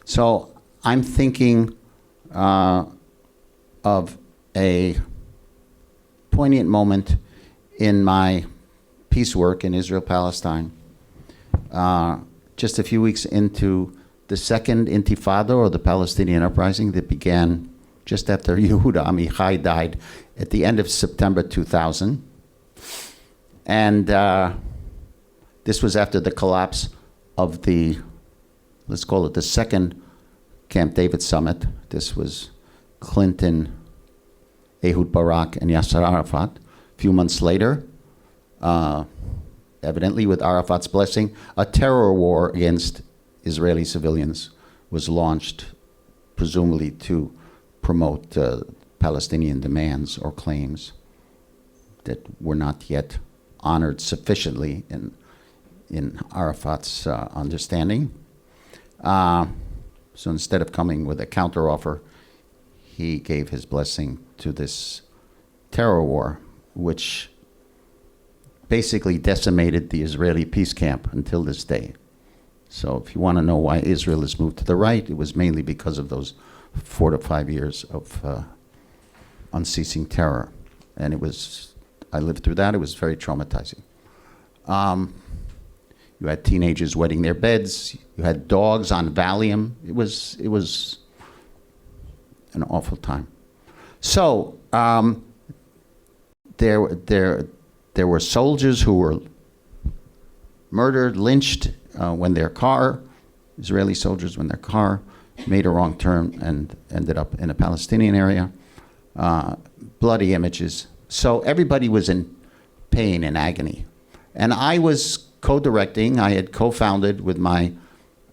So I'm thinking of a poignant moment in my peace work in Israel-Palestine. Just a few weeks into the second Intifada, or the Palestinian uprising, that began just after Yehuda Amichai died at the end of September 2000. And this was after the collapse of let's call it the second Camp David summit. This was Clinton, Ehud Barak, and Yasser Arafat. A few months later, evidently with Arafat's blessing, a terror war against Israeli civilians was launched, presumably to promote Palestinian demands or claims that were not yet honored sufficiently in Arafat's understanding. So instead of coming with a counteroffer, he gave his blessing to this terror war, which basically decimated the Israeli peace camp until this day. So if you want to know why Israel has moved to the right, it was mainly because of those 4 to 5 years of unceasing terror. And I lived through that. It was very traumatizing. You had teenagers wetting their beds. You had dogs on Valium. It was an awful time. So there were soldiers who were murdered, lynched, Israeli soldiers, when their car made a wrong turn and ended up in a Palestinian area. Bloody images. So everybody was in pain and agony. And I was co-directing. I had co-founded with my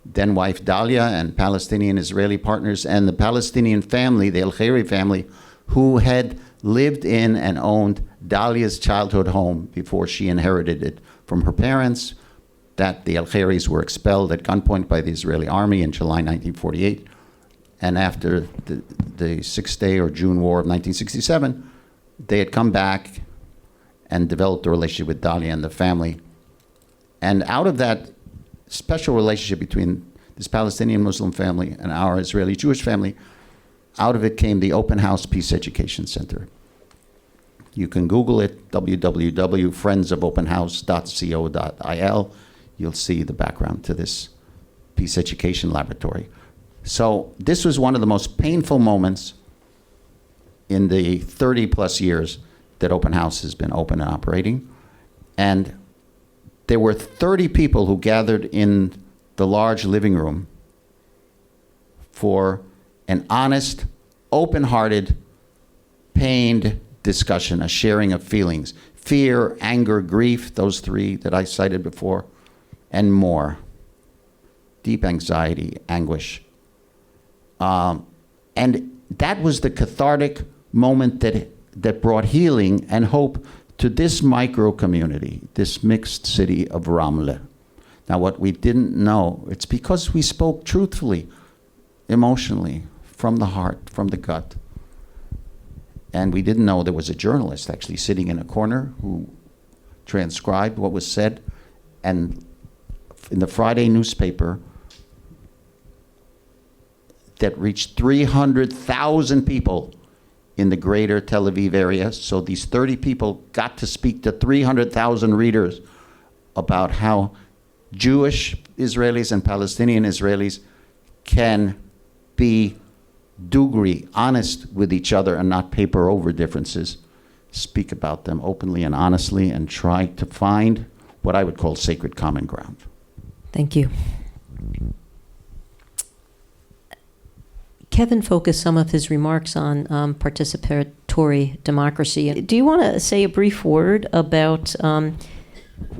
then wife Dalia and Palestinian Israeli partners and the Palestinian family, the El-Khairi family, who had lived in and owned Dalia's childhood home before she inherited it from her parents. That the Al-Khairis were expelled at gunpoint by the Israeli army in July 1948. And after the Six-Day or June War of 1967, they had come back and developed a relationship with Dalia and the family. And out of that special relationship between this Palestinian Muslim family and our Israeli Jewish family. Out of it came the Open House Peace Education Center. You can Google it, www.friendsofopenhouse.co.il. You'll see the background to this Peace Education Laboratory. So this was one of the most painful moments in the 30 plus years that Open House has been open and operating. And there were 30 people who gathered in the large living room for an honest, open-hearted, pained discussion, a sharing of feelings. Fear, anger, grief, those three that I cited before, and more. Deep anxiety, anguish. And that was the cathartic moment that brought healing and hope to this micro community, this mixed city of Ramle. Now, what we didn't know, it's because we spoke truthfully, emotionally, from the heart, from the gut. And we didn't know there was a journalist actually sitting in a corner who transcribed what was said. And in the Friday newspaper that reached 300,000 people in the greater Tel Aviv area. So these 30 people got to speak to 300,000 readers about how Jewish Israelis and Palestinian Israelis can be dugri, honest with each other and not paper over differences, speak about them openly and honestly and try to find what I would call sacred common ground. Thank you. Kevin focused some of his remarks on participatory democracy. Do you want to say a brief word about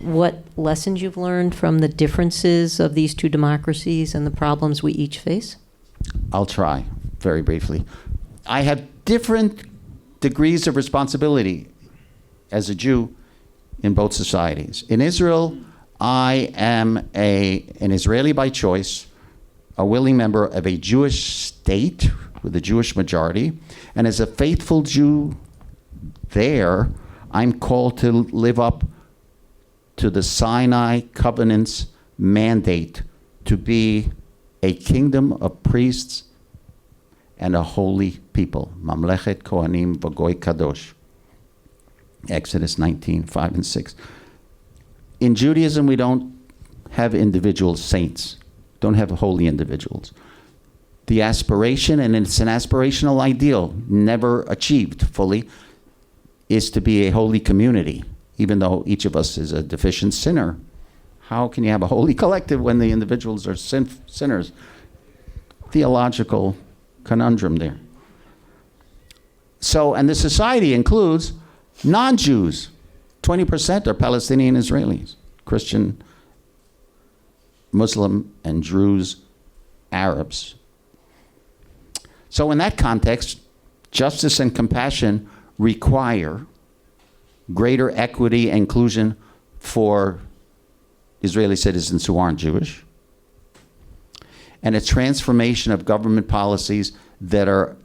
what lessons you've learned from the differences of these two democracies and the problems we each face? I'll try very briefly. I have different degrees of responsibility as a Jew in both societies. In Israel, I am an Israeli by choice, a willing member of a Jewish state with a Jewish majority, and as a faithful Jew there, I'm called to live up to the Sinai Covenant's mandate to be a kingdom of priests and a holy people. Mamlechet Kohanim V'Goy Kadosh. Exodus 19, 5 and 6. In Judaism, we don't have individual saints, don't have holy individuals. The aspiration, and it's an aspirational ideal, never achieved fully, is to be a holy community, even though each of us is a deficient sinner. How can you have a holy collective when the individuals are sinners? Theological conundrum there. So, and the society includes non-Jews. 20% are Palestinian Israelis, Christian, Muslim, and Druze Arabs. So in that context, justice and compassion require greater equity and inclusion for Israeli citizens who aren't Jewish, and a transformation of government policies that are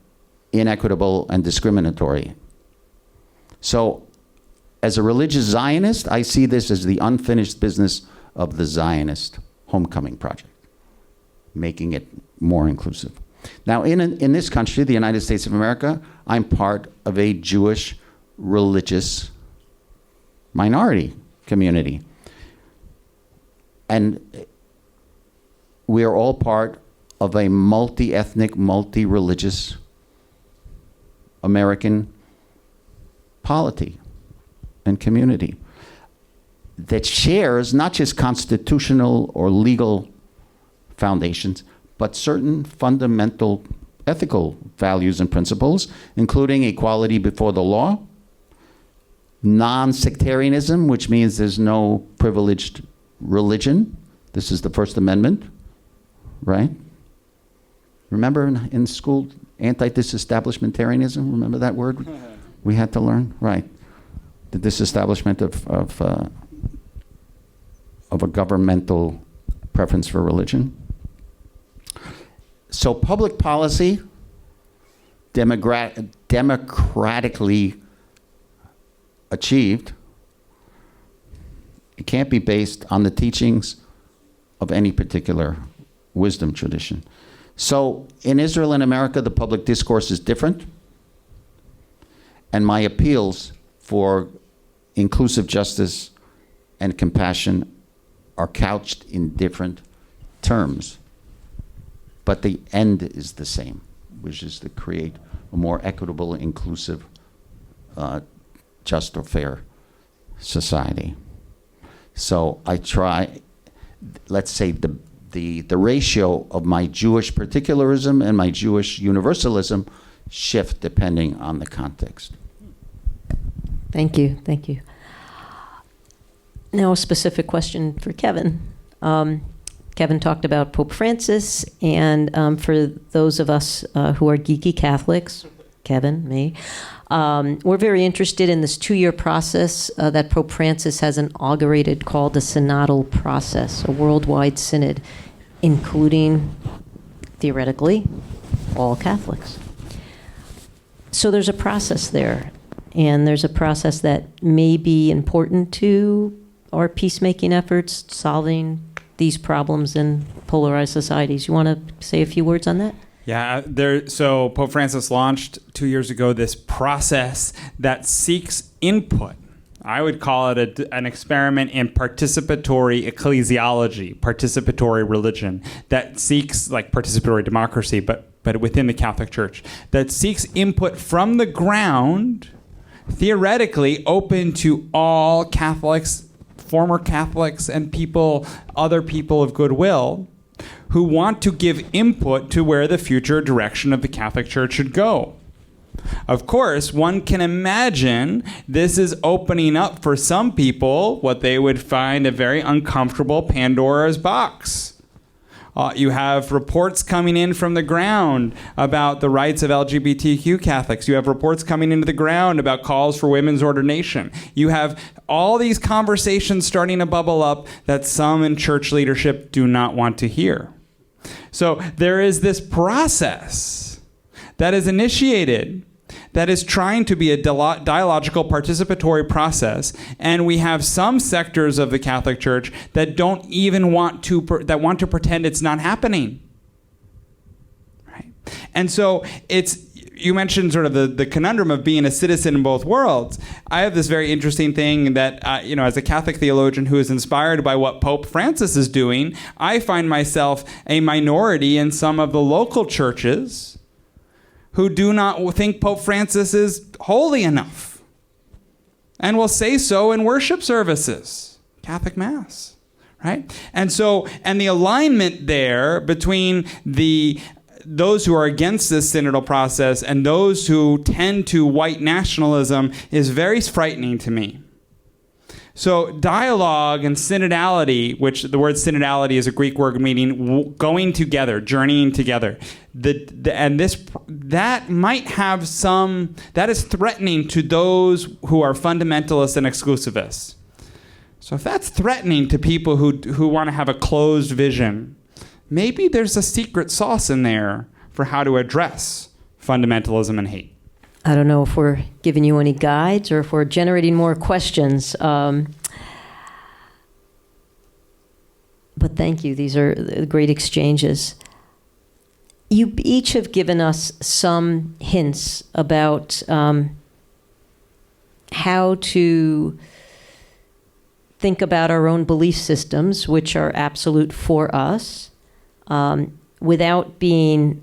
inequitable and discriminatory. So, as a religious Zionist, I see this as the unfinished business of the Zionist homecoming project, making it more inclusive. Now, in this country, the United States of America, I'm part of a Jewish religious minority community. And we are all part of a multi-ethnic, multi-religious American polity and community that shares not just constitutional or legal foundations, but certain fundamental ethical values and principles, including equality before the law, non-sectarianism, which means there's no privileged religion. This is the First Amendment, right? Remember in school, anti-disestablishmentarianism? Remember that word we had to learn? Right. The disestablishment of a governmental preference for religion. So public policy, democratically achieved, it can't be based on the teachings of any particular wisdom tradition. So in Israel and America, the public discourse is different. And my appeals for inclusive justice and compassion are couched in different terms. But the end is the same, which is to create a more equitable, inclusive, just or fair society. So I try, let's say the ratio of my Jewish particularism and my Jewish universalism shift depending on the context. Thank you. Thank you. Now a specific question for Kevin. Kevin talked about Pope Francis, and for those of us who are geeky Catholics, Kevin, me, we're very interested in this 2-year process that Pope Francis has inaugurated called the synodal process, a worldwide synod, including, theoretically, all Catholics. So there's a process there, and there's a process that may be important to our peacemaking efforts, solving these problems in polarized societies. You want to say a few words on that? Yeah, so Pope Francis launched 2 years ago this process that seeks input. I would call it an experiment in participatory ecclesiology, participatory religion, that seeks, like participatory democracy, but within the Catholic Church, that seeks input from the ground, theoretically open to all Catholics, former Catholics, and other people of goodwill, who want to give input to where the future direction of the Catholic Church should go. Of course, one can imagine this is opening up for some people what they would find a very uncomfortable Pandora's box. You have reports coming in from the ground about the rights of LGBTQ Catholics. You have reports coming into the ground about calls for women's ordination. You have all these conversations starting to bubble up that some in church leadership do not want to hear. So there is this process that is initiated that is trying to be a dialogical participatory process, and we have some sectors of the Catholic Church that don't even want to pretend it's not happening. Right? And so you mentioned sort of the conundrum of being a citizen in both worlds. I have this very interesting thing that, as a Catholic theologian who is inspired by what Pope Francis is doing, I find myself a minority in some of the local churches who do not think Pope Francis is holy enough and will say so in worship services, Catholic Mass, right? And the alignment there between those who are against this synodal process and those who tend to white nationalism is very frightening to me. So dialogue and synodality, which the word synodality is a Greek word meaning going together, journeying together. That might have that is threatening to those who are fundamentalists and exclusivists. So if that's threatening to people who want to have a closed vision, maybe there's a secret sauce in there for how to address fundamentalism and hate. I don't know if we're giving you any guides or if we're generating more questions. But thank you. These are great exchanges. You each have given us some hints about how to think about our own belief systems, which are absolute for us, without being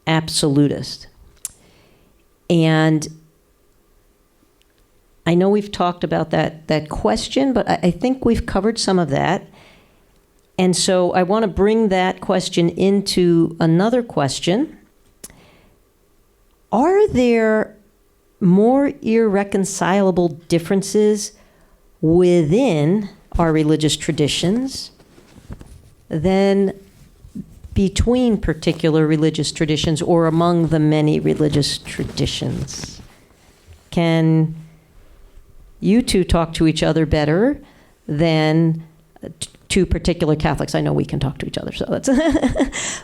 absolutist. And I know we've talked about that question, but I think we've covered some of that. And so I want to bring that question into another question. Are there more irreconcilable differences within our religious traditions than between particular religious traditions or among the many religious traditions? Can you two talk to each other better than two particular Catholics? I know we can talk to each other, so that's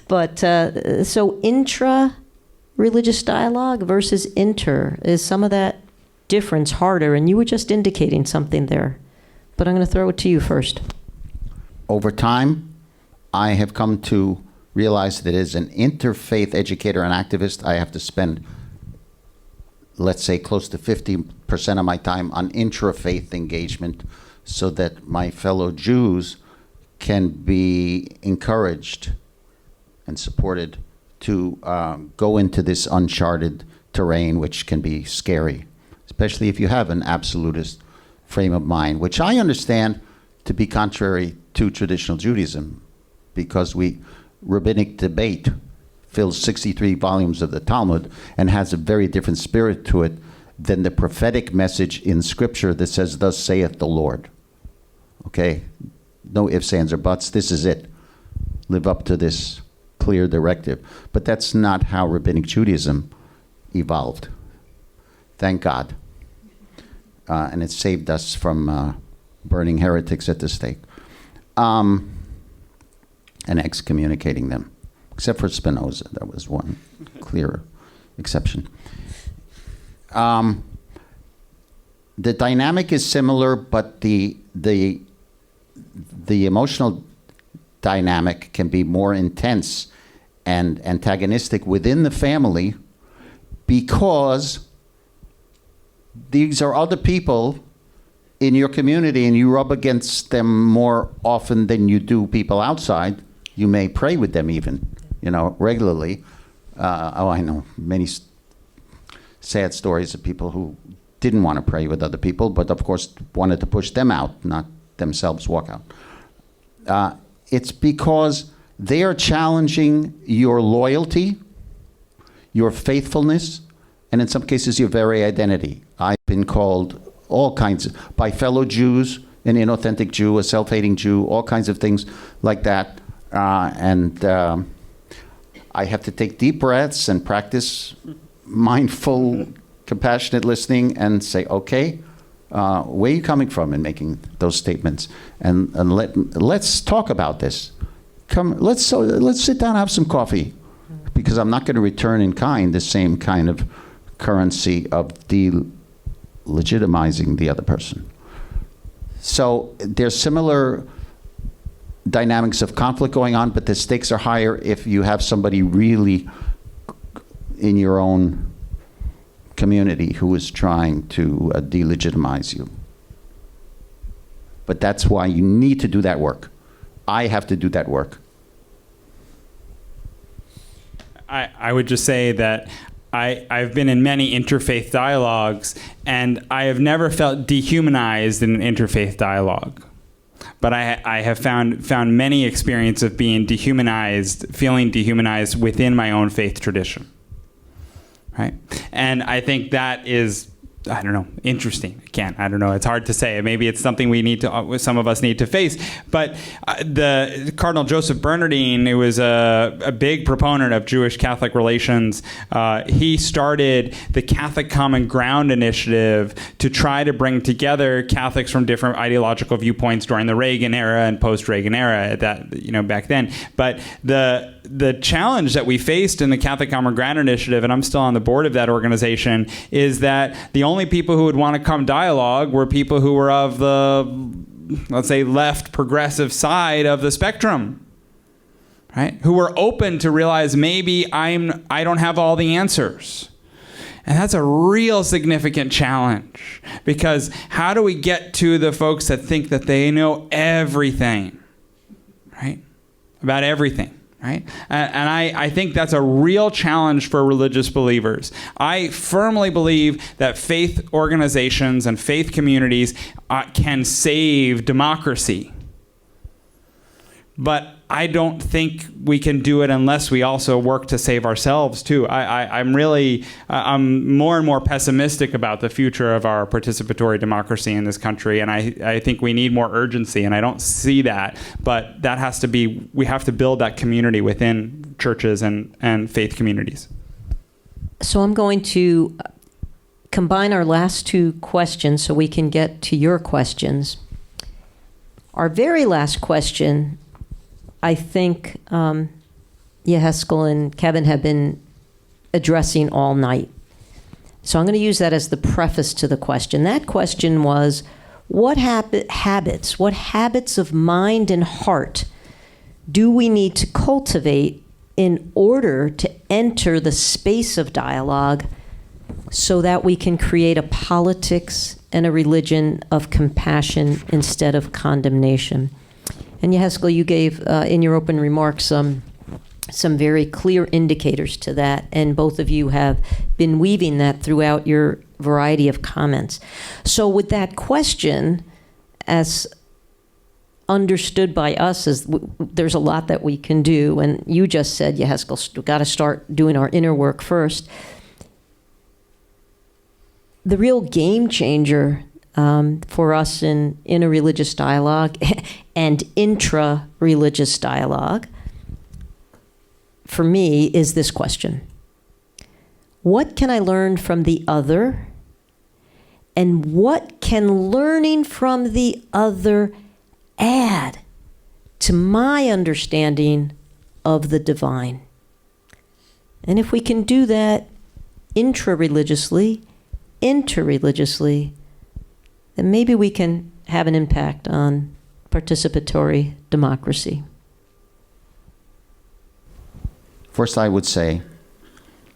but so intra-religious dialogue versus inter, is some of that difference harder? And you were just indicating something there, but I'm going to throw it to you first. Over time, I have come to realize that as an interfaith educator and activist, I have to spend, let's say, close to 50% of my time on intrafaith engagement so that my fellow Jews can be encouraged and supported to go into this uncharted terrain, which can be scary, especially if you have an absolutist frame of mind, which I understand to be contrary to traditional Judaism, because rabbinic debate fills 63 volumes of the Talmud and has a very different spirit to it than the prophetic message in Scripture that says, "Thus saith the Lord." Okay? No ifs, ands, or buts. This is it. Live up to this clear directive. But that's not how rabbinic Judaism evolved. Thank God. And it saved us from burning heretics at the stake and excommunicating them, except for Spinoza. That was one clear exception. The dynamic is similar, but the emotional dynamic can be more intense and antagonistic within the family, because these are other people in your community and you rub against them more often than you do people outside. You may pray with them even, regularly. I know many sad stories of people who didn't want to pray with other people, but of course wanted to push them out, not themselves walk out. It's because they are challenging your loyalty, your faithfulness, and in some cases your very identity. I've been called all kinds by fellow Jews, an inauthentic Jew, a self-hating Jew, all kinds of things like that. And I have to take deep breaths and practice mindful, compassionate listening and say, okay, where are you coming from in making those statements? And let's talk about this. Let's sit down and have some coffee, because I'm not going to return in kind the same kind of currency of delegitimizing the other person. So there's similar dynamics of conflict going on, but the stakes are higher if you have somebody really in your own community who is trying to delegitimize you. But that's why you need to do that work. I have to do that work. I would just say that I've been in many interfaith dialogues, and I have never felt dehumanized in an interfaith dialogue. But I have found many experiences of being dehumanized, feeling dehumanized within my own faith tradition. Right? And I think that is, I don't know, interesting. Again, I don't know. It's hard to say. Maybe it's something some of us need to face. But the Cardinal Joseph Bernardine, who was a big proponent of Jewish-Catholic relations, he started the Catholic Common Ground initiative to try to bring together Catholics from different ideological viewpoints during the Reagan era and post-Reagan era, back then. But the challenge that we faced in the Catholic Common Ground initiative, and I'm still on the board of that organization, is that the only people who would want to come dialogue were people who were of the, let's say, left progressive side of the spectrum, right? Who were open to realize maybe I don't have all the answers. And that's a real significant challenge, because how do we get to the folks that think that they know everything, right? About everything. Right? And I think that's a real challenge for religious believers. I firmly believe that faith organizations and faith communities can save democracy. But I don't think we can do it unless we also work to save ourselves too. I'm more and more pessimistic about the future of our participatory democracy in this country, and I think we need more urgency, and I don't see that. But that has to be, we have to build that community within churches and faith communities. So I'm going to combine our last two questions so we can get to your questions. Our very last question, I think Yehezkel and Kevin have been addressing all night. So I'm going to use that as the preface to the question. That question was, what habits of mind and heart do we need to cultivate in order to enter the space of dialogue so that we can create a politics and a religion of compassion instead of condemnation? And Yehezkel, you gave in your open remarks some very clear indicators to that, and both of you have been weaving that throughout your variety of comments. So with that question, as understood by us, as there's a lot that we can do, and you just said, Yehezkel, we've got to start doing our inner work first. The real game changer for us in interreligious dialogue and intra-religious dialogue, for me, is this question. What can I learn from the other? And what can learning from the other add to my understanding of the divine? And if we can do that intra-religiously, interreligiously, then maybe we can have an impact on participatory democracy. First, I would say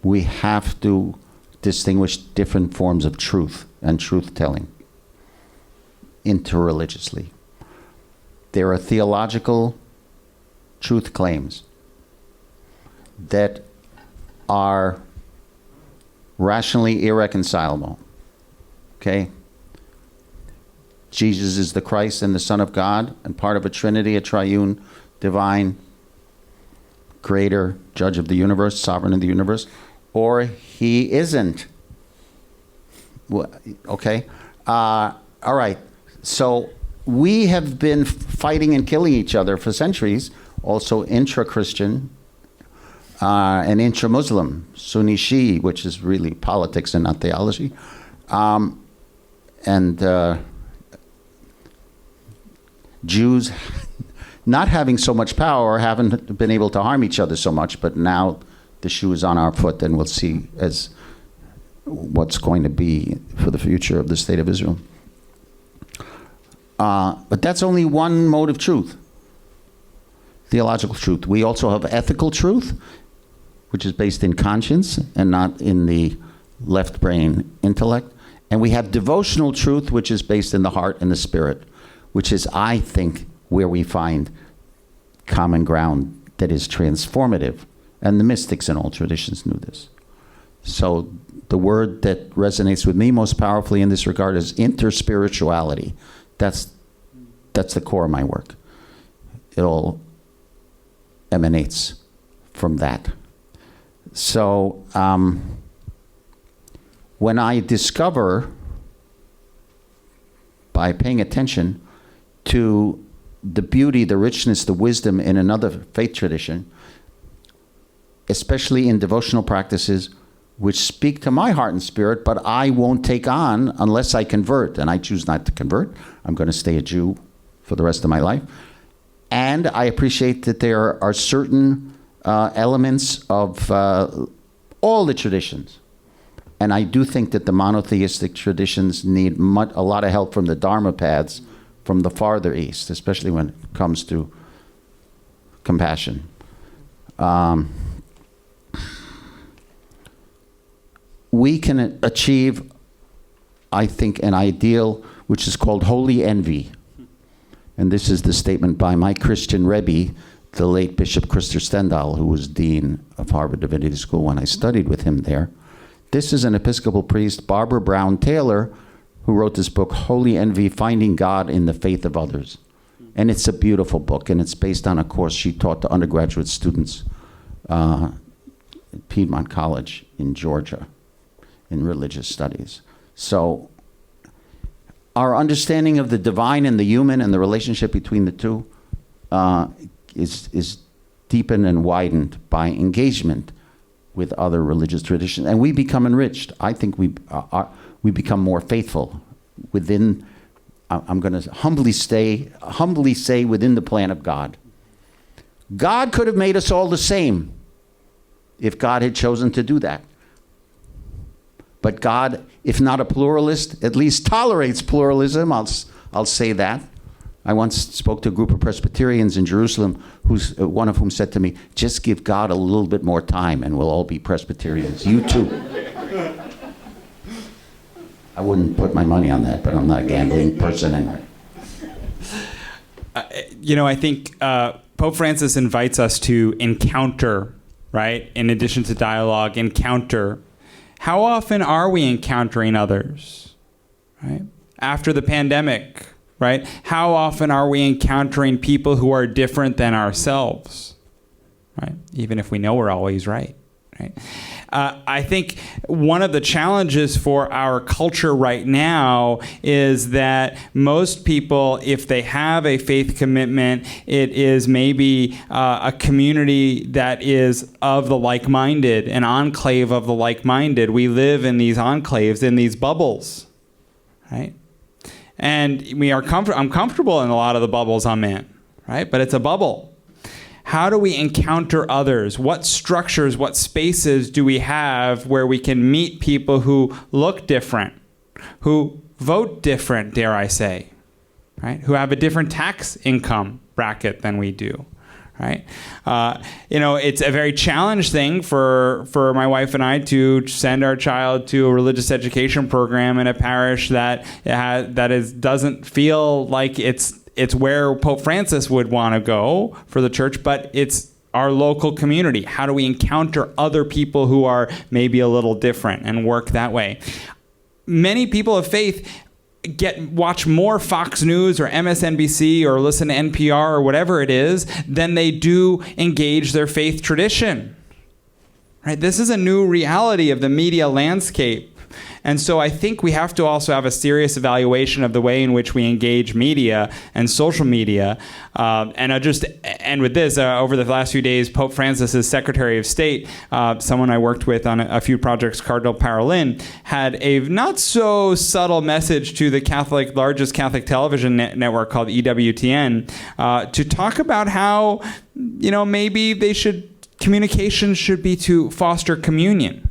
we have to distinguish different forms of truth and truth-telling interreligiously. There are theological truth claims that are rationally irreconcilable. Okay? Jesus is the Christ and the Son of God and part of a Trinity, a triune, divine, creator, judge of the universe, sovereign of the universe, or he isn't. Okay? All right. So we have been fighting and killing each other for centuries, also intra-Christian and intra-Muslim, Sunni Shi'i, which is really politics and not theology, and Jews not having so much power, haven't been able to harm each other so much, but now the shoe is on our foot, and we'll see as what's going to be for the future of the state of Israel. But that's only one mode of truth, theological truth. We also have ethical truth, which is based in conscience and not in the left brain intellect. And we have devotional truth, which is based in the heart and the spirit, which is, I think, where we find common ground that is transformative. And the mystics in all traditions knew this. So the word that resonates with me most powerfully in this regard is interspirituality. That's the core of my work. It all emanates from that. So when I discover, by paying attention to the beauty, the richness, the wisdom in another faith tradition, especially in devotional practices which speak to my heart and spirit, but I won't take on unless I convert, and I choose not to convert. I'm going to stay a Jew for the rest of my life. And I appreciate that there are certain elements of all the traditions. And I do think that the monotheistic traditions need a lot of help from the Dharma paths from the farther east, especially when it comes to compassion. We can achieve, I think, an ideal which is called holy envy. And this is the statement by my Christian Rebbe, the late Bishop Krister Stendhal, who was dean of Harvard Divinity School when I studied with him there. This is an Episcopal priest, Barbara Brown Taylor, who wrote this book, Holy Envy, Finding God in the Faith of Others. And it's a beautiful book, and it's based on a course she taught to undergraduate students at Piedmont College in Georgia in religious studies. So our understanding of the divine and the human and the relationship between the two is deepened and widened by engagement with other religious traditions, and we become enriched. I think we become more faithful within. I'm going to humbly say within the plan of God. God could have made us all the same if God had chosen to do that. But God, if not a pluralist, at least tolerates pluralism. I'll say that. I once spoke to a group of Presbyterians in Jerusalem, one of whom said to me, just give God a little bit more time and we'll all be Presbyterians. You too. I wouldn't put my money on that, but I'm not a gambling person anyway. I think Pope Francis invites us to encounter, right? In addition to dialogue, encounter. How often are we encountering others, right? After the pandemic, right? How often are we encountering people who are different than ourselves, right? Even if we know we're always right, right? I think one of the challenges for our culture right now is that most people, if they have a faith commitment, it is maybe a community that is of the like-minded, an enclave of the like-minded. We live in these enclaves, in these bubbles, right? And I'm comfortable in a lot of the bubbles I'm in, right? But it's a bubble. How do we encounter others? What structures, what spaces do we have where we can meet people who look different, who vote different, dare I say, right? Who have a different tax income bracket than we do, right? It's a very challenged thing for my wife and I to send our child to a religious education program in a parish that doesn't feel like it's where Pope Francis would want to go for the church, but it's our local community. How do we encounter other people who are maybe a little different and work that way? Many people of faith watch more Fox News or MSNBC or listen to NPR or whatever it is than they do engage their faith tradition. Right? This is a new reality of the media landscape. And so I think we have to also have a serious evaluation of the way in which we engage media and social media. And I'll just end with this. Over the last few days, Pope Francis's Secretary of State, someone I worked with on a few projects, Cardinal Parolin, had a not so subtle message to the largest Catholic television network called EWTN to talk about how, maybe communication should be to foster communion,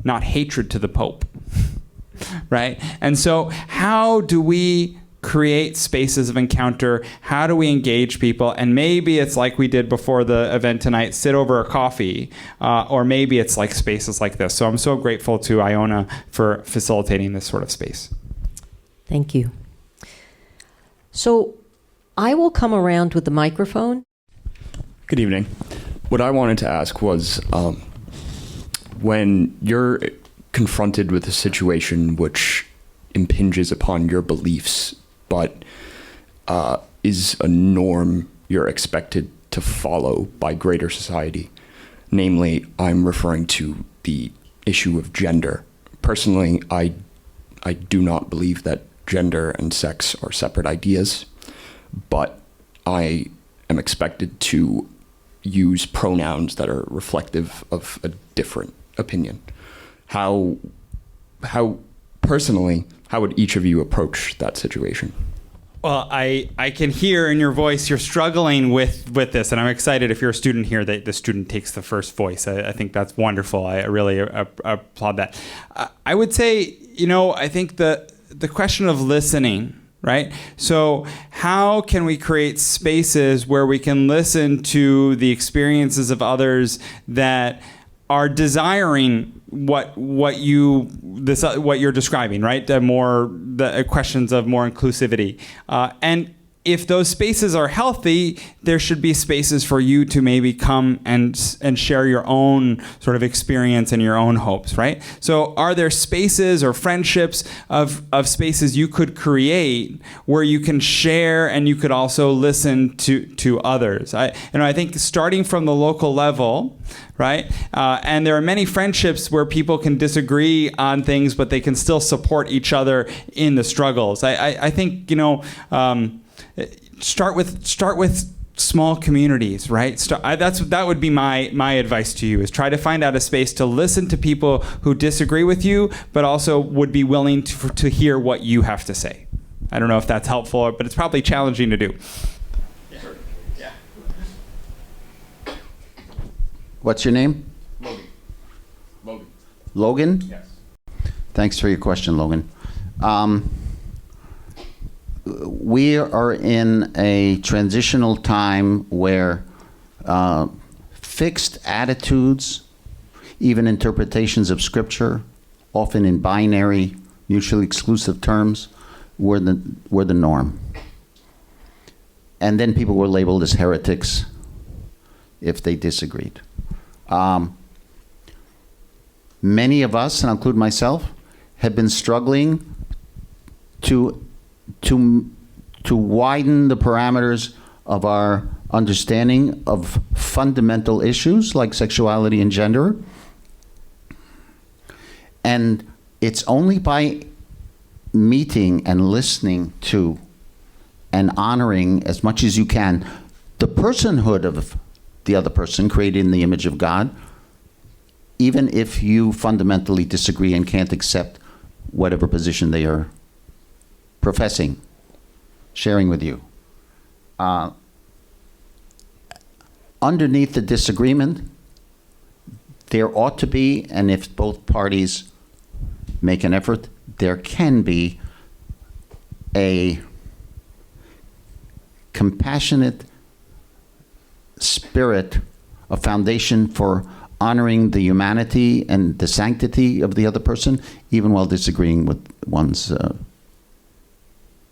not hatred to the Pope. Right? And so how do we create spaces of encounter? How do we engage people? And maybe it's like we did before the event tonight, sit over a coffee, or maybe it's like spaces like this. So I'm so grateful to Iona for facilitating this sort of space. Thank you. So I will come around with the microphone. Good evening. What I wanted to ask was, when you're confronted with a situation which impinges upon your beliefs, but is a norm you're expected to follow by greater society. Namely, I'm referring to the issue of gender. Personally, I do not believe that gender and sex are separate ideas, but I am expected to use pronouns that are reflective of a different opinion. How personally, how would each of you approach that situation? Well, I can hear in your voice you're struggling with this, and I'm excited if you're a student here that the student takes the first voice. I think that's wonderful. I really applaud that. I would say, I think the question of listening, right? So how can we create spaces where we can listen to the experiences of others that are desiring what you're describing, right? The questions of more inclusivity, and if those spaces are healthy, there should be spaces for you to maybe come and share your own sort of experience and your own hopes, right? So are there spaces or friendships of spaces you could create where you can share and you could also listen to others? I think starting from the local level, right? And there are many friendships where people can disagree on things, but they can still support each other in the struggles. I think, start with small communities, right? That would be my advice to you, is try to find out a space to listen to people who disagree with you, but also would be willing to hear what you have to say. I don't know if that's helpful, but it's probably challenging to do. Yeah. What's your name? Logan. Logan? Yes. Thanks for your question, Logan. we are in a transitional time where fixed attitudes, even interpretations of Scripture, often in binary, mutually exclusive terms, were the norm. And then people were labeled as heretics if they disagreed. Many of us, and I'll include myself, have been struggling to widen the parameters of our understanding of fundamental issues like sexuality and gender. And it's only by meeting and listening to and honoring as much as you can the personhood of the other person created in the image of God, even if you fundamentally disagree and can't accept whatever position they are professing, sharing with you. Underneath the disagreement, there ought to be, and if both parties make an effort, there can be a compassionate spirit, a foundation for honoring the humanity and the sanctity of the other person, even while disagreeing with one's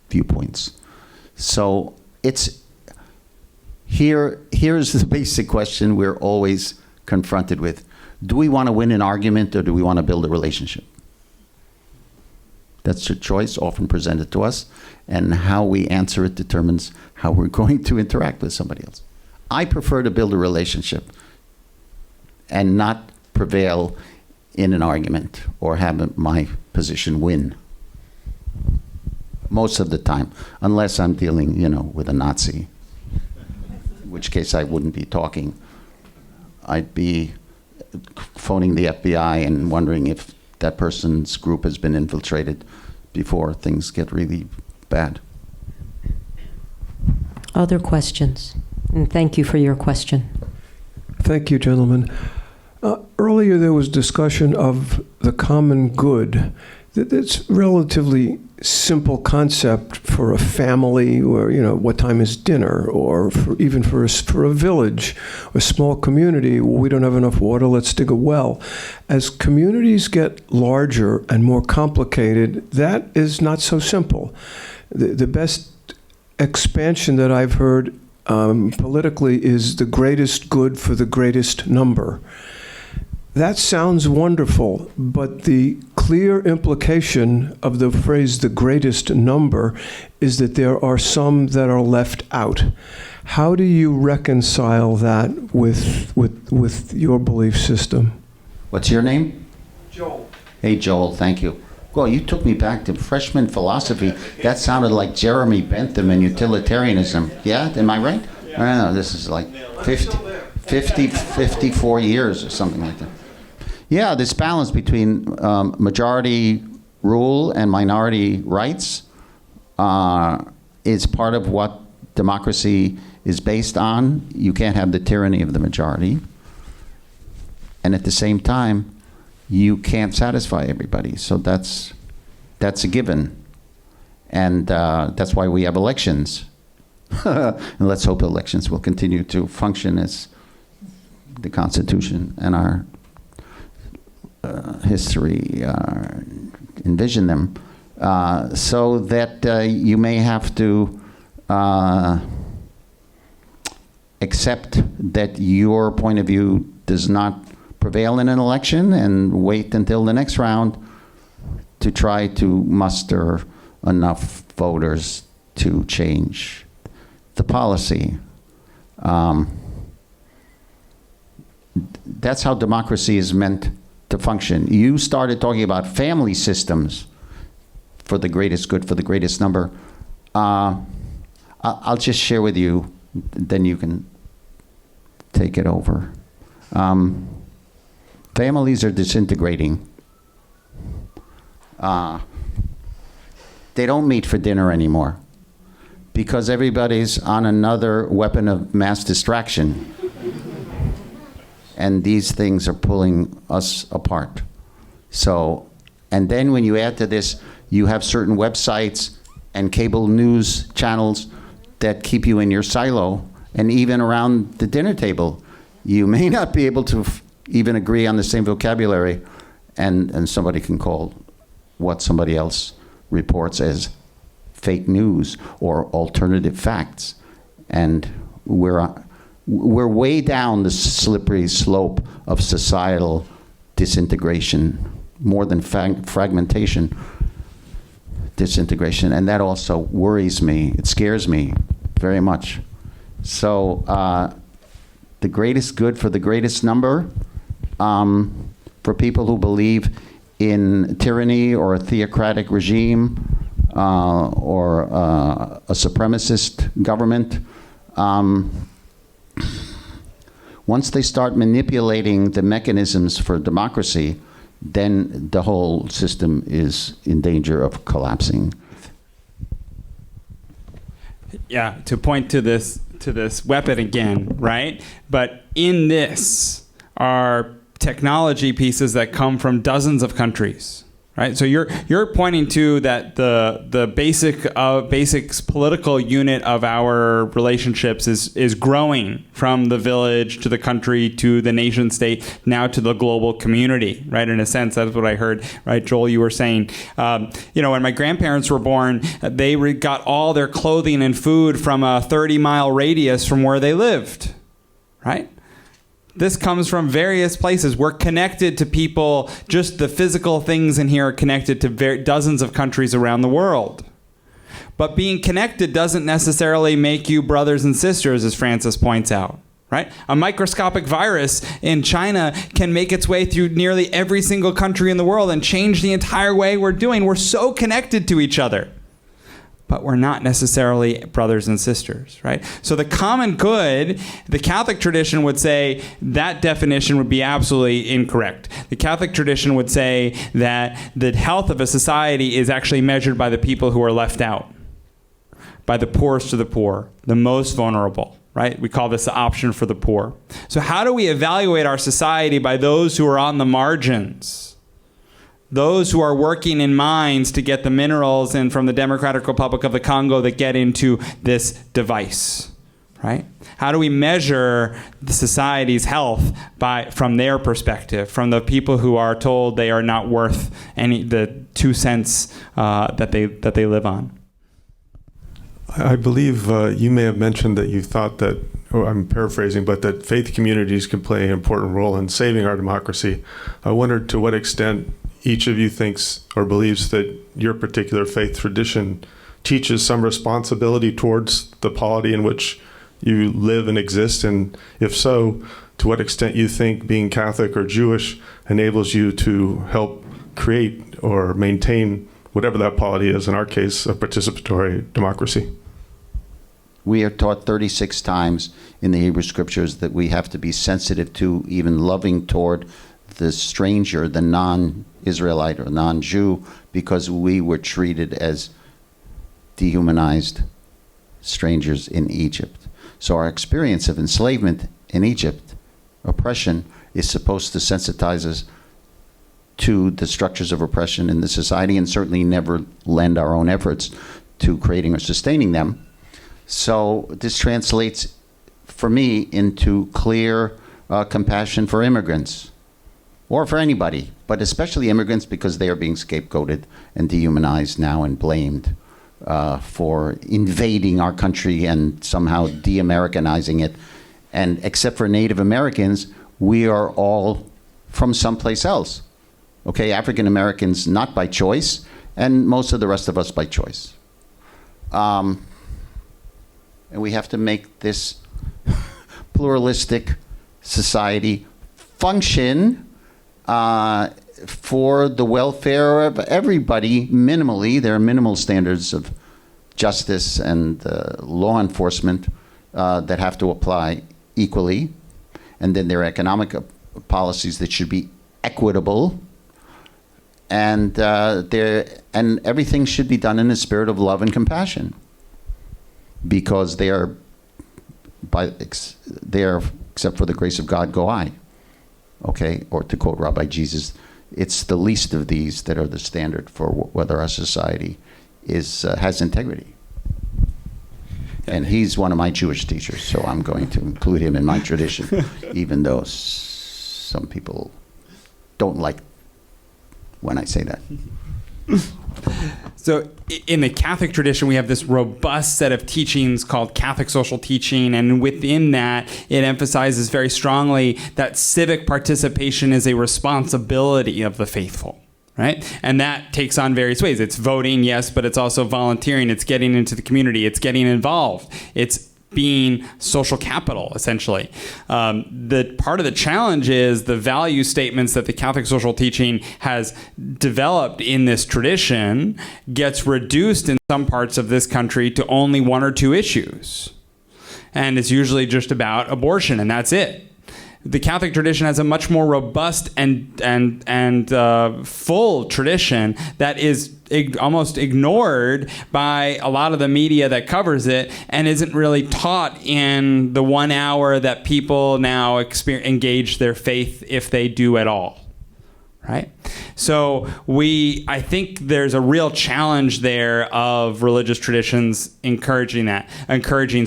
viewpoints. So here's the basic question we're always confronted with. Do we want to win an argument, or do we want to build a relationship? That's a choice often presented to us, and how we answer it determines how we're going to interact with somebody else. I prefer to build a relationship and not prevail in an argument or have my position win. Most of the time, unless I'm dealing, with a Nazi, in which case I wouldn't be talking. I'd be phoning the FBI and wondering if that person's group has been infiltrated before things get really bad. Other questions? And thank you for your question. Thank you, gentlemen. Earlier there was discussion of the common good. It's relatively simple concept for a family, or what time is dinner, or even for a village, a small community. Well, we don't have enough water, let's dig a well. As communities get larger and more complicated, that is not so simple. The best expansion that I've heard politically is the greatest good for the greatest number. That sounds wonderful, but the clear implication of the phrase the greatest number is that there are some that are left out. How do you reconcile that with your belief system? What's your name? Joel. Hey, Joel, thank you. Well, you took me back to freshman philosophy. That sounded like Jeremy Bentham and utilitarianism. Yeah, am I right? I don't know, this is like 54 years or something like that. Yeah, this balance between majority rule and minority rights is part of what democracy is based on. You can't have the tyranny of the majority. And at the same time, you can't satisfy everybody. So that's a given. And that's why we have elections. And let's hope elections will continue to function as the Constitution and our history envision them, so that you may have to accept that your point of view does not prevail in an election and wait until the next round to try to muster enough voters to change the policy. That's how democracy is meant to function. You started talking about family systems for the greatest good, for the greatest number. I'll just share with you, then you can take it over. Families are disintegrating. They don't meet for dinner anymore because everybody's on another weapon of mass distraction. And these things are pulling us apart. So, and then when you add to this, you have certain websites and cable news channels that keep you in your silo. And even around the dinner table, you may not be able to even agree on the same vocabulary, and somebody can call what somebody else reports as fake news or alternative facts. And we're way down the slippery slope of societal disintegration, more than fragmentation, disintegration. And that also worries me. It scares me very much. So the greatest good for the greatest number, for people who believe in tyranny or a theocratic regime or a supremacist government, once they start manipulating the mechanisms for democracy, then the whole system is in danger of collapsing. Yeah, to point to this weapon again, right? But in this are technology pieces that come from dozens of countries, right? So you're pointing to that the basic political unit of our relationships is growing from the village to the country to the nation state, now to the global community, right? In a sense, that's what I heard, right, Joel? You were saying, when my grandparents were born, they got all their clothing and food from a 30-mile radius from where they lived, right? This comes from various places. We're connected to people. Just the physical things in here are connected to dozens of countries around the world. But being connected doesn't necessarily make you brothers and sisters, as Francis points out, right? A microscopic virus in China can make its way through nearly every single country in the world and change the entire way we're doing. We're so connected to each other. But we're not necessarily brothers and sisters, right? So the common good, the Catholic tradition would say that definition would be absolutely incorrect. The Catholic tradition would say that the health of a society is actually measured by the people who are left out, by the poorest of the poor, the most vulnerable, right? We call this the option for the poor. So how do we evaluate our society by those who are on the margins? Those who are working in mines to get the minerals in from the Democratic Republic of the Congo that get into this device, right? How do we measure the society's health from their perspective, from the people who are told they are not worth the 2 cents that they live on? I believe you may have mentioned that you thought that, or I'm paraphrasing, but that faith communities can play an important role in saving our democracy. I wondered to what extent each of you thinks or believes that your particular faith tradition teaches some responsibility towards the polity in which you live and exist, and if so, to what extent you think being Catholic or Jewish enables you to help create or maintain whatever that polity is, in our case, a participatory democracy. We are taught 36 times in the Hebrew Scriptures that we have to be sensitive to, even loving toward the stranger, the non-Israelite or non-Jew, because we were treated as dehumanized strangers in Egypt. So our experience of enslavement in Egypt, oppression, is supposed to sensitize us to the structures of oppression in the society, and certainly never lend our own efforts to creating or sustaining them. So this translates, for me, into clear compassion for immigrants, or for anybody, but especially immigrants, because they are being scapegoated and dehumanized now and blamed for invading our country and somehow de-Americanizing it. And except for Native Americans, we are all from someplace else. Okay, African Americans not by choice, and most of the rest of us by choice. And we have to make this pluralistic society function for the welfare of everybody minimally. There are minimal standards of justice and law enforcement that have to apply equally. And then there are economic policies that should be equitable. And everything should be done in a spirit of love and compassion, because they are, except for the grace of God, go I. Okay, or to quote Rabbi Jesus, it's the least of these that are the standard for whether our society has integrity. And he's one of my Jewish teachers, so I'm going to include him in my tradition, even though some people don't like when I say that. So in the Catholic tradition, we have this robust set of teachings called Catholic social teaching, and within that, it emphasizes very strongly that civic participation is a responsibility of the faithful. Right? And that takes on various ways. It's voting, yes, but it's also volunteering. It's getting into the community. It's getting involved. It's being social capital, essentially. The part of the challenge is the value statements that the Catholic social teaching has developed in this tradition gets reduced in some parts of this country to only one or two issues. And it's usually just about abortion, and that's it. The Catholic tradition has a much more robust and full tradition that is almost ignored by a lot of the media that covers it, and isn't really taught in the 1 hour that people now engage their faith, if they do at all. Right? So I think there's a real challenge there of religious traditions encouraging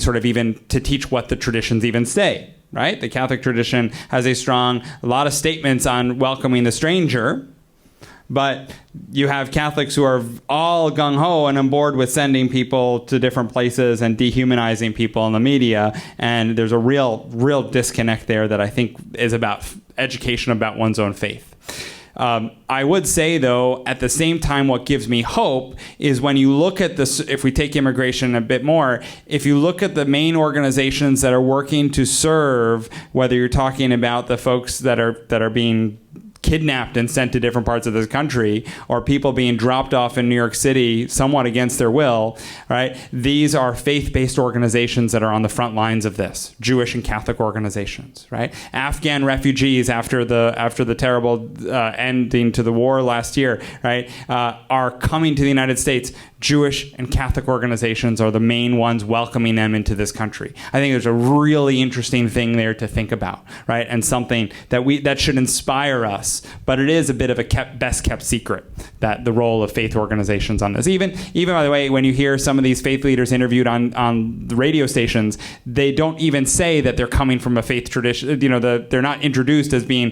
sort of even to teach what the traditions even say. Right? The Catholic tradition has a lot of statements on welcoming the stranger, but you have Catholics who are all gung-ho and on board with sending people to different places and dehumanizing people in the media, and there's a real disconnect there that I think is about education about one's own faith. I would say, though, at the same time, what gives me hope is when you look at this, if we take immigration a bit more, if you look at the main organizations that are working to serve, whether you're talking about the folks that are being kidnapped and sent to different parts of this country, or people being dropped off in New York City somewhat against their will, right? These are faith-based organizations that are on the front lines of this, Jewish and Catholic organizations, right? Afghan refugees after the terrible ending to the war last year, right, are coming to the United States. Jewish and Catholic organizations are the main ones welcoming them into this country. I think there's a really interesting thing there to think about, right? And something that should inspire us. But it is a bit of a best kept secret, that the role of faith organizations on this. Even by the way, when you hear some of these faith leaders interviewed on the radio stations, they don't even say that they're coming from a faith tradition. They're not introduced as being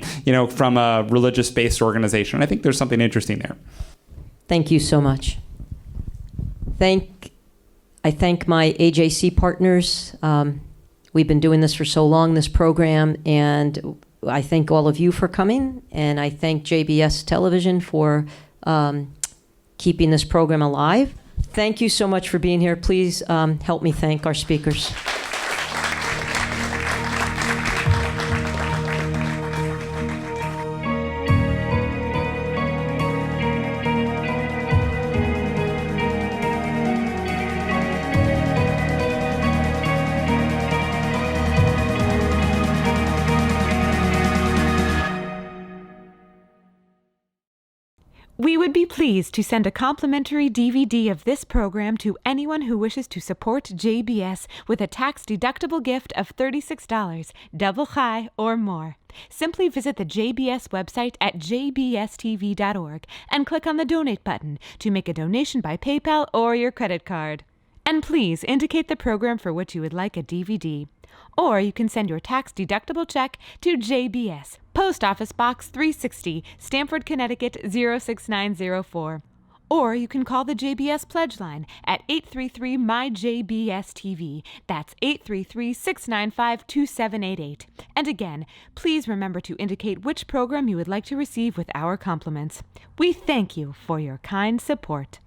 from a religious based organization. I think there's something interesting there. Thank you so much. I thank my AJC partners. We've been doing this for so long, this program, and I thank all of you for coming, and I thank JBS Television for keeping this program alive. Thank you so much for being here. Please help me thank our speakers. We would be pleased to send a complimentary DVD of this program to anyone who wishes to support JBS with a tax-deductible gift of $36, double chai or more. Simply visit the JBS website at jbstv.org and click on the Donate button to make a donation by PayPal or your credit card. And please indicate the program for which you would like a DVD. Or you can send your tax-deductible check to JBS, Post Office Box 360, Stamford, Connecticut 06904. Or you can call the JBS Pledge Line at 833-MY-JBS-TV. That's 833-695-2788. And again, please remember to indicate which program you would like to receive with our compliments. We thank you for your kind support.